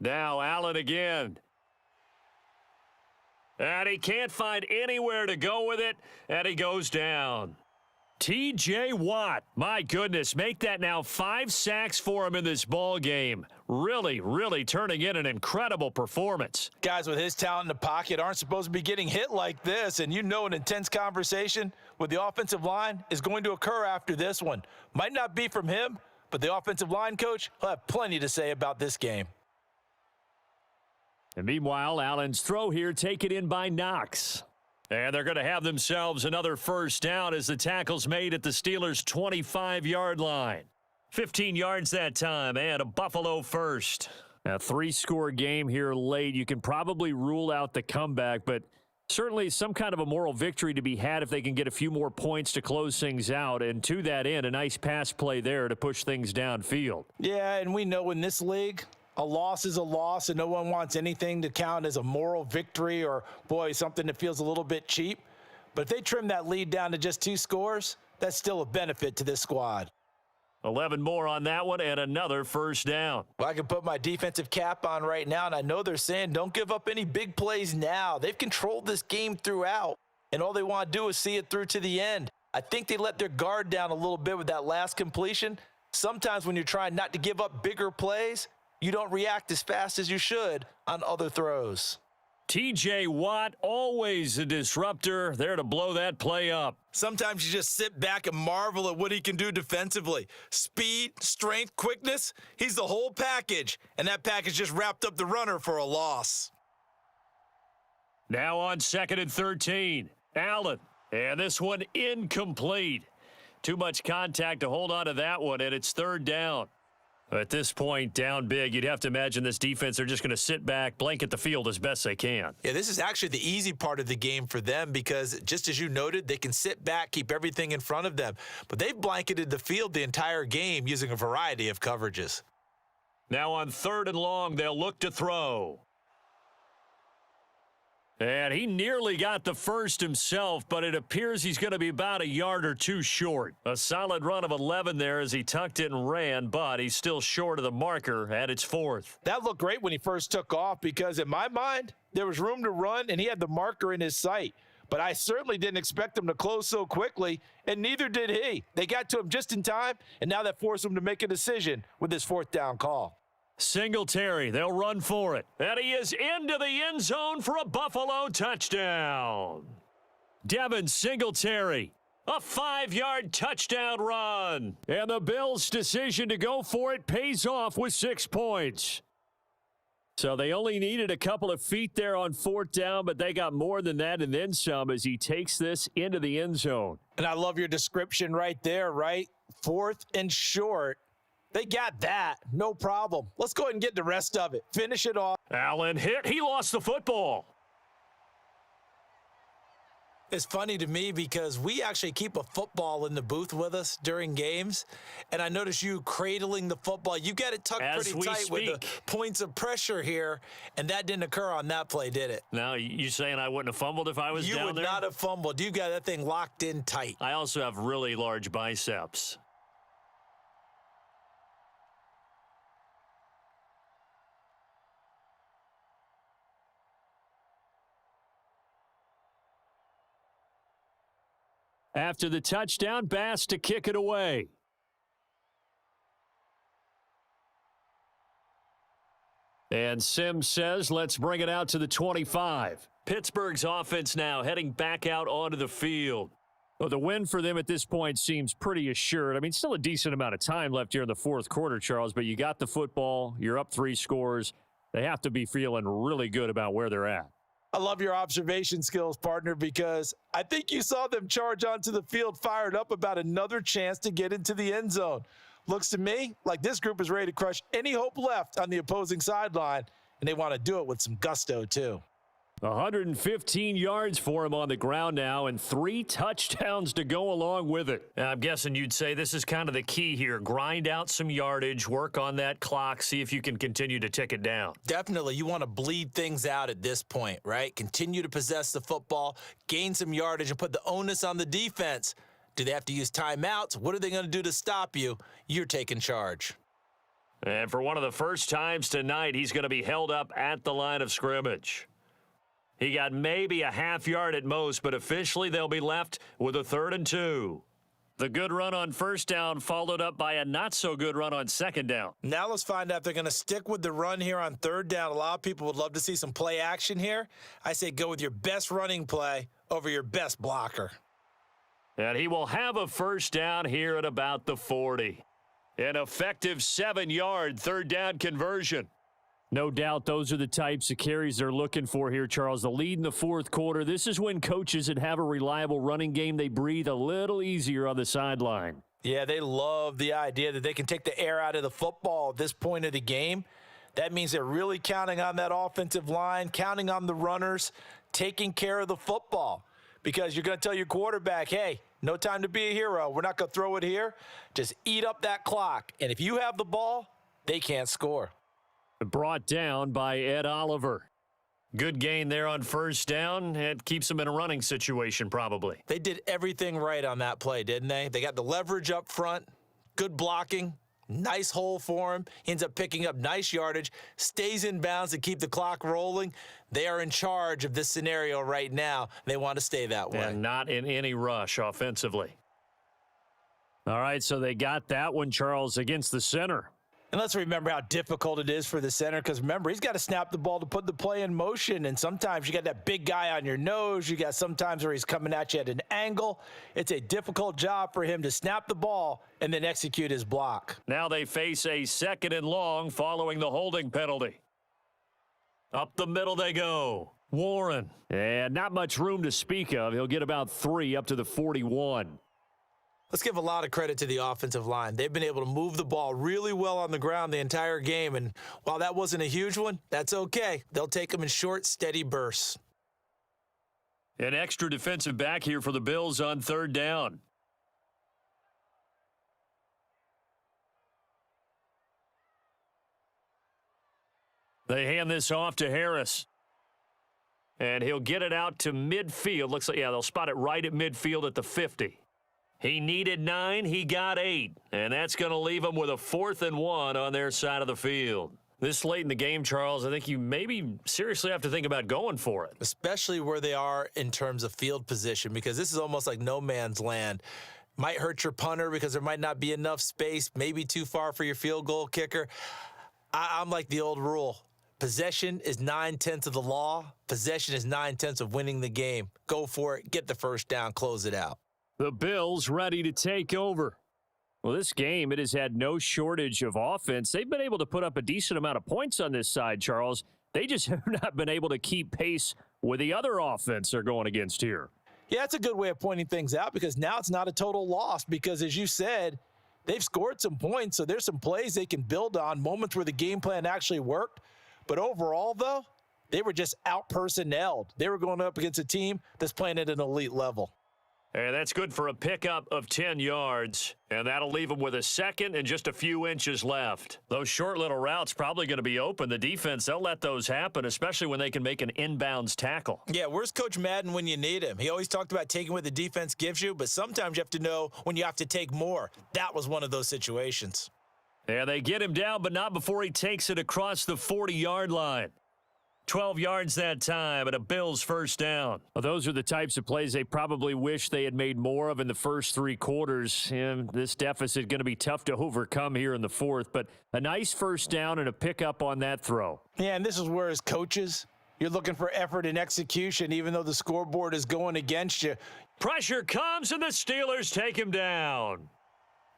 Now Allen again. And he can't find anywhere to go with it, and he goes down. T.J. Watt, my goodness, make that now 5 sacks for him in this ball game. Really, really turning in an incredible performance. Guys with his talent in the pocket aren't supposed to be getting hit like this, and you know an intense conversation with the offensive line is going to occur after this one. Might not be from him, but the offensive line coach will have plenty to say about this game. And meanwhile, Allen's throw here taken in by Knox. And they're going to have themselves another 1st down as the tackle's made at the Steelers' 25-yard line. 15 yards that time, and a Buffalo 1st. A 3-score game here late. You can probably rule out the comeback, but certainly some kind of a moral victory to be had if they can get a few more points to close things out. And to that end, a nice pass play there to push things downfield. Yeah, and we know in this league, a loss is a loss, and no one wants anything to count as a moral victory or, boy, something that feels a little bit cheap. But if they trim that lead down to just 2 scores, that's still a benefit to this squad. 11 more on that one and another 1st down. Well, I can put my defensive cap on right now, and I know they're saying don't give up any big plays now. They've controlled this game throughout, and all they want to do is see it through to the end. I think they let their guard down a little bit with that last completion. Sometimes when you're trying not to give up bigger plays, you don't react as fast as you should on other throws. T.J. Watt, always a disruptor, there to blow that play up. Sometimes you just sit back and marvel at what he can do defensively. Speed, strength, quickness, he's the whole package. And that package just wrapped up the runner for a loss. Now on 2nd and 13, Allen. And this one incomplete. Too much contact to hold on to that one, and it's 3rd down. At this point, down big, you'd have to imagine this defense are just going to sit back, blanket the field as best they can. Yeah, this is actually the easy part of the game for them because, just as you noted, they can sit back, keep everything in front of them. But they've blanketed the field the entire game using a variety of coverages. Now on 3rd and long, they'll look to throw. And he nearly got the first himself, but it appears he's going to be about a yard or two short. A solid run of 11 there as he tucked it and ran, but he's still short of the marker at its 4th. That looked great when he first took off because, in my mind, there was room to run and he had the marker in his sight. But I certainly didn't expect him to close so quickly, and neither did he. They got to him just in time, and now that forced him to make a decision with his 4th down call. Singletary, they'll run for it. And he is into the end zone for a Buffalo touchdown. Devin Singletary, a 5-yard touchdown run. And the Bills' decision to go for it pays off with 6 points. So they only needed a couple of feet there on 4th down, but they got more than that and then some as he takes this into the end zone. And I love your description right there, right? 4th and short. They got that. No problem. Let's go ahead and get the rest of it. Finish it off. Allen hit. He lost the football. It's funny to me because we actually keep a football in the booth with us during games, and I notice you cradling the football. You got it tucked pretty tight with the points of pressure here, and that didn't occur on that play, did it? Now, you saying I wouldn't have fumbled if I was down there? You would not have fumbled. You got that thing locked in tight. I also have really large biceps. After the touchdown, Bass to kick it away. And Sims says, let's bring it out to the 25. Pittsburgh's offense now heading back out onto the field. Well, the win for them at this point seems pretty assured. I mean, still a decent amount of time left here in the 4th quarter, Charles, but you got the football. You're up 3 scores. They have to be feeling really good about where they're at. I love your observation skills, partner, because I think you saw them charge onto the field fired up about another chance to get into the end zone. Looks to me like this group is ready to crush any hope left on the opposing sideline, and they want to do it with some gusto, too. 115 yards for him on the ground now and 3 touchdowns to go along with it. I'm guessing you'd say this is kind of the key here. Grind out some yardage, work on that clock, see if you can continue to tick it down. Definitely. You want to bleed things out at this point, right? Continue to possess the football, gain some yardage, and put the onus on the defense. Do they have to use timeouts? What are they going to do to stop you? You're taking charge. And for one of the first times tonight, he's going to be held up at the line of scrimmage. He got maybe a half yard at most, but officially they'll be left with a 3rd and 2. The good run on 1st down followed up by a not-so-good run on 2nd down. Now let's find out if they're going to stick with the run here on 3rd down. A lot of people would love to see some play action here. I say go with your best running play over your best blocker. And he will have a 1st down here at about the 40. An effective 7-yard 3rd down conversion. No doubt those are the types of carries they're looking for here, Charles. The lead in the 4th quarter. This is when coaches that have a reliable running game, they breathe a little easier on the sideline. Yeah, they love the idea that they can take the air out of the football at this point of the game. That means they're really counting on that offensive line, counting on the runners, taking care of the football. Because you're going to tell your quarterback, hey, no time to be a hero. We're not going to throw it here. Just eat up that clock. And if you have the ball, they can't score. Brought down by Ed Oliver. Good gain there on 1st down. It keeps them in a running situation probably. They did everything right on that play, didn't they? They got the leverage up front, good blocking, nice hole for him. He ends up picking up nice yardage, stays in bounds to keep the clock rolling. They are in charge of this scenario right now. They want to stay that way. And not in any rush offensively. All right, so they got that one, Charles, against the center. And let's remember how difficult it is for the center because, remember, he's got to snap the ball to put the play in motion. And sometimes you got that big guy on your nose. You got sometimes where he's coming at you at an angle. It's a difficult job for him to snap the ball and then execute his block. Now they face a 2nd and long following the holding penalty. Up the middle they go. Warren. And not much room to speak of. He'll get about 3 up to the 41. Let's give a lot of credit to the offensive line. They've been able to move the ball really well on the ground the entire game, and while that wasn't a huge one, that's okay. They'll take them in short, steady bursts. An extra defensive back here for the Bills on third down. They hand this off to Harris. And he'll get it out to midfield. Looks like, yeah, they'll spot it right at midfield at the 50. He needed 9, he got 8. And that's going to leave him with a 4th and 1 on their side of the field. This late in the game, Charles, I think you maybe seriously have to think about going for it. Especially where they are in terms of field position, because this is almost like no man's land. Might hurt your punter because there might not be enough space, maybe too far for your field goal kicker. I'm like the old rule. Possession is 9/10 of the law. Possession is 9/10 of winning the game. Go for it. Get the first down. Close it out. The Bills ready to take over. Well, this game, it has had no shortage of offense. They've been able to put up a decent amount of points on this side, Charles. They just have not been able to keep pace with the other offense they're going against here. Yeah, that's a good way of pointing things out, because now it's not a total loss, because as you said, they've scored some points, so there's some plays they can build on, moments where the game plan actually worked. But overall, though, they were just out-personnelled. They were going up against a team that's playing at an elite level. And that's good for a pickup of 10 yards. And that'll leave them with a second and just a few inches left. Those short little routes probably going to be open. The defense, they'll let those happen, especially when they can make an inbounds tackle. Yeah, where's Coach Madden when you need him? He always talked about taking what the defense gives you, but sometimes you have to know when you have to take more. That was one of those situations. Yeah, they get him down, but not before he takes it across the 40-yard line. 12 yards that time, and a Bills first down. Well, those are the types of plays they probably wish they had made more of in the first 3 quarters. And this deficit going to be tough to overcome here in the fourth, but a nice first down and a pickup on that throw. Yeah, and this is where, as coaches, you're looking for effort and execution, even though the scoreboard is going against you. Pressure comes, and the Steelers take him down.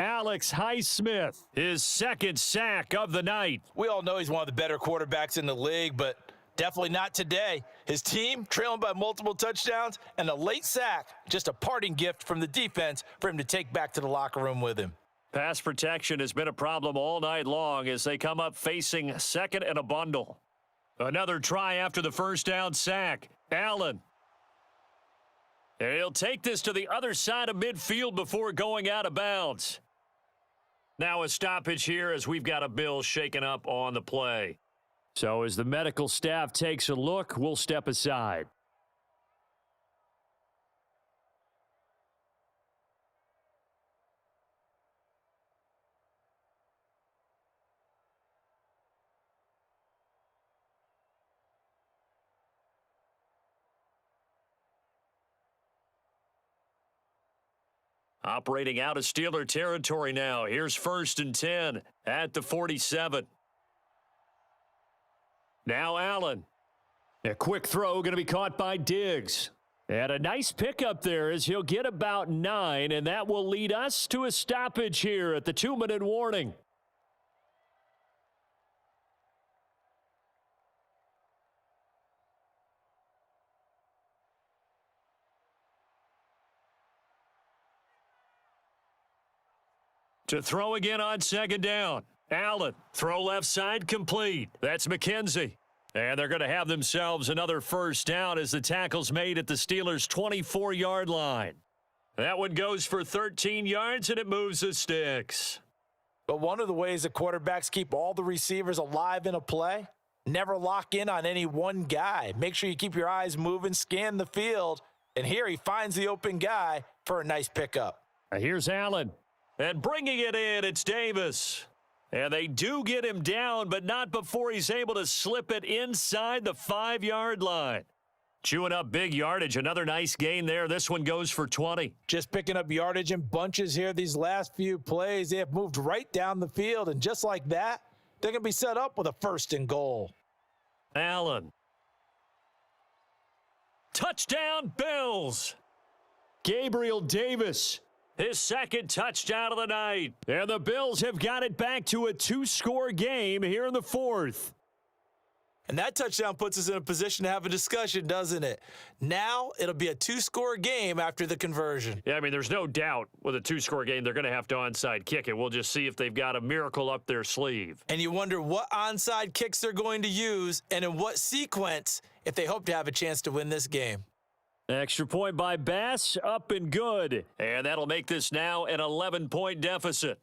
Alex Highsmith, his second sack of the night. We all know he's one of the better quarterbacks in the league, but definitely not today. His team trailing by multiple touchdowns and a late sack, just a parting gift from the defense for him to take back to the locker room with him. Pass protection has been a problem all night long as they come up facing second and a bundle. Another try after the first down sack. Allen. And he'll take this to the other side of midfield before going out of bounds. Now a stoppage here as we've got a Bill shaken up on the play. So as the medical staff takes a look, we'll step aside. Operating out of Steeler territory now. Here's 1st and 10 at the 47. Now Allen. A quick throw going to be caught by Diggs. And a nice pickup there as he'll get about 9, and that will lead us to a stoppage here at the 2-minute warning. To throw again on second down. Allen, throw left side complete. That's McKenzie. And they're going to have themselves another first down as the tackle's made at the Steelers' 24-yard line. That one goes for 13 yards, and it moves the sticks. But one of the ways that quarterbacks keep all the receivers alive in a play, never lock in on any one guy. Make sure you keep your eyes moving, scan the field, and here he finds the open guy for a nice pickup. Here's Allen. And bringing it in, it's Davis. And they do get him down, but not before he's able to slip it inside the 5-yard line. Chewing up big yardage. Another nice gain there. This one goes for 20. Just picking up yardage in bunches here these last few plays. They have moved right down the field, and just like that, they're going to be set up with a 1st and goal. Allen. Touchdown, Bills. Gabriel Davis. His second touchdown of the night. And the Bills have got it back to a 2-score game here in the fourth. And that touchdown puts us in a position to have a discussion, doesn't it? Now it'll be a two-score game after the conversion. Yeah, I mean, there's no doubt with a two-score game, they're going to have to onside kick it. We'll just see if they've got a miracle up their sleeve. And you wonder what onside kicks they're going to use and in what sequence if they hope to have a chance to win this game. Extra point by Bass, up and good. And that'll make this now an 11-point deficit.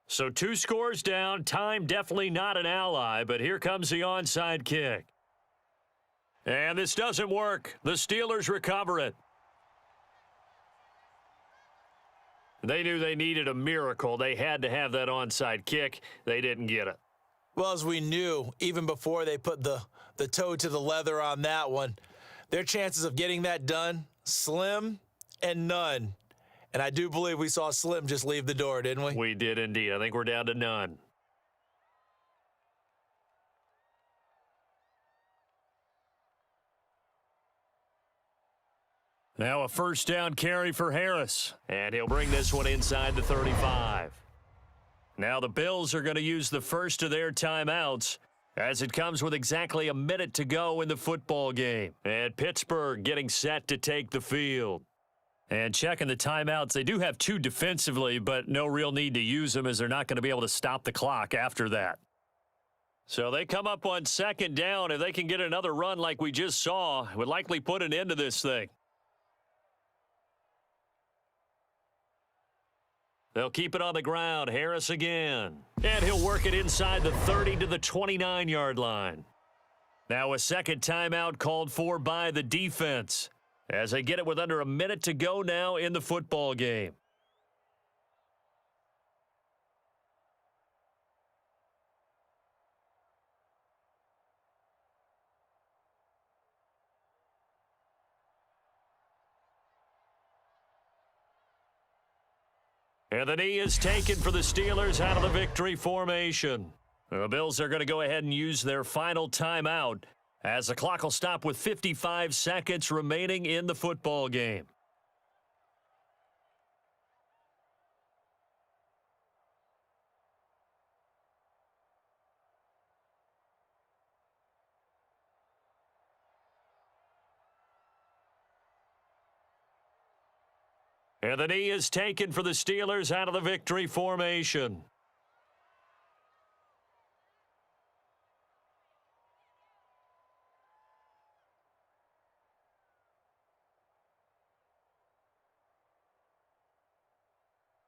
So 2 scores down, time definitely not an ally, but here comes the onside kick. And this doesn't work. The Steelers recover it. They knew they needed a miracle. They had to have that onside kick. They didn't get it. Well, as we knew, even before they put the toe to the leather on that one, their chances of getting that done, slim and none. And I do believe we saw Slim just leave the door, didn't we? We did indeed. I think we're down to none. Now a first down carry for Harris. And he'll bring this one inside the 35. Now the Bills are going to use the first of their timeouts as it comes with exactly a minute to go in the football game. And Pittsburgh getting set to take the field. And checking the timeouts, they do have 2 defensively, but no real need to use them as they're not going to be able to stop the clock after that. So they come up on second down. If they can get another run like we just saw, it would likely put an end to this thing. They'll keep it on the ground. Harris again. And he'll work it inside the 30 to the 29-yard line. Now a second timeout called for by the defense, as they get it with under a minute to go now in the football game. And the knee is taken for the Steelers out of the victory formation. The Bills are going to go ahead and use their final timeout, as the clock will stop with 55 seconds remaining in the football game. And the knee is taken for the Steelers out of the victory formation.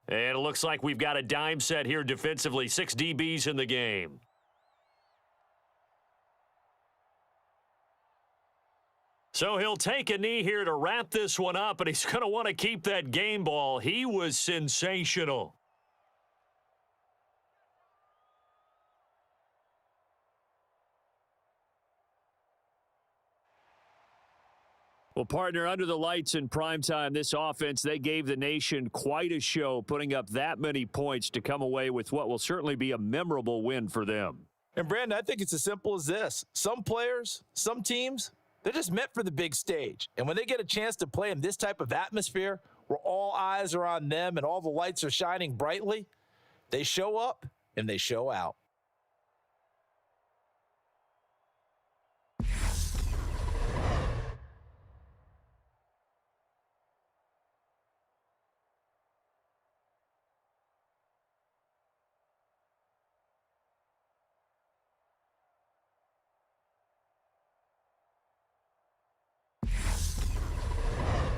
And it looks like we've got a dime set here defensively. 6 DBs in the game. So he'll take a knee here to wrap this one up, and he's going to want to keep that game ball. He was sensational. Well, partner, under the lights in primetime, this offense, they gave the nation quite a show, putting up that many points to come away with what will certainly be a memorable win for them. And, Brandon, I think it's as simple as this. Some players, some teams, they're just meant for the big stage. And when they get a chance to play in this type of atmosphere where all eyes are on them and all the lights are shining brightly, they show up and they show out.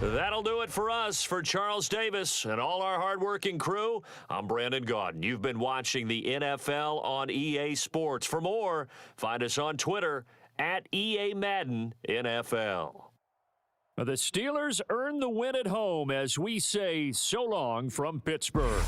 That'll do it for us. For Charles Davis and all our hardworking crew, I'm Brandon Gaudin. You've been watching the NFL on EA Sports. For more, find us on Twitter at EA Madden NFL. The Steelers earn the win at home as we say so long from Pittsburgh.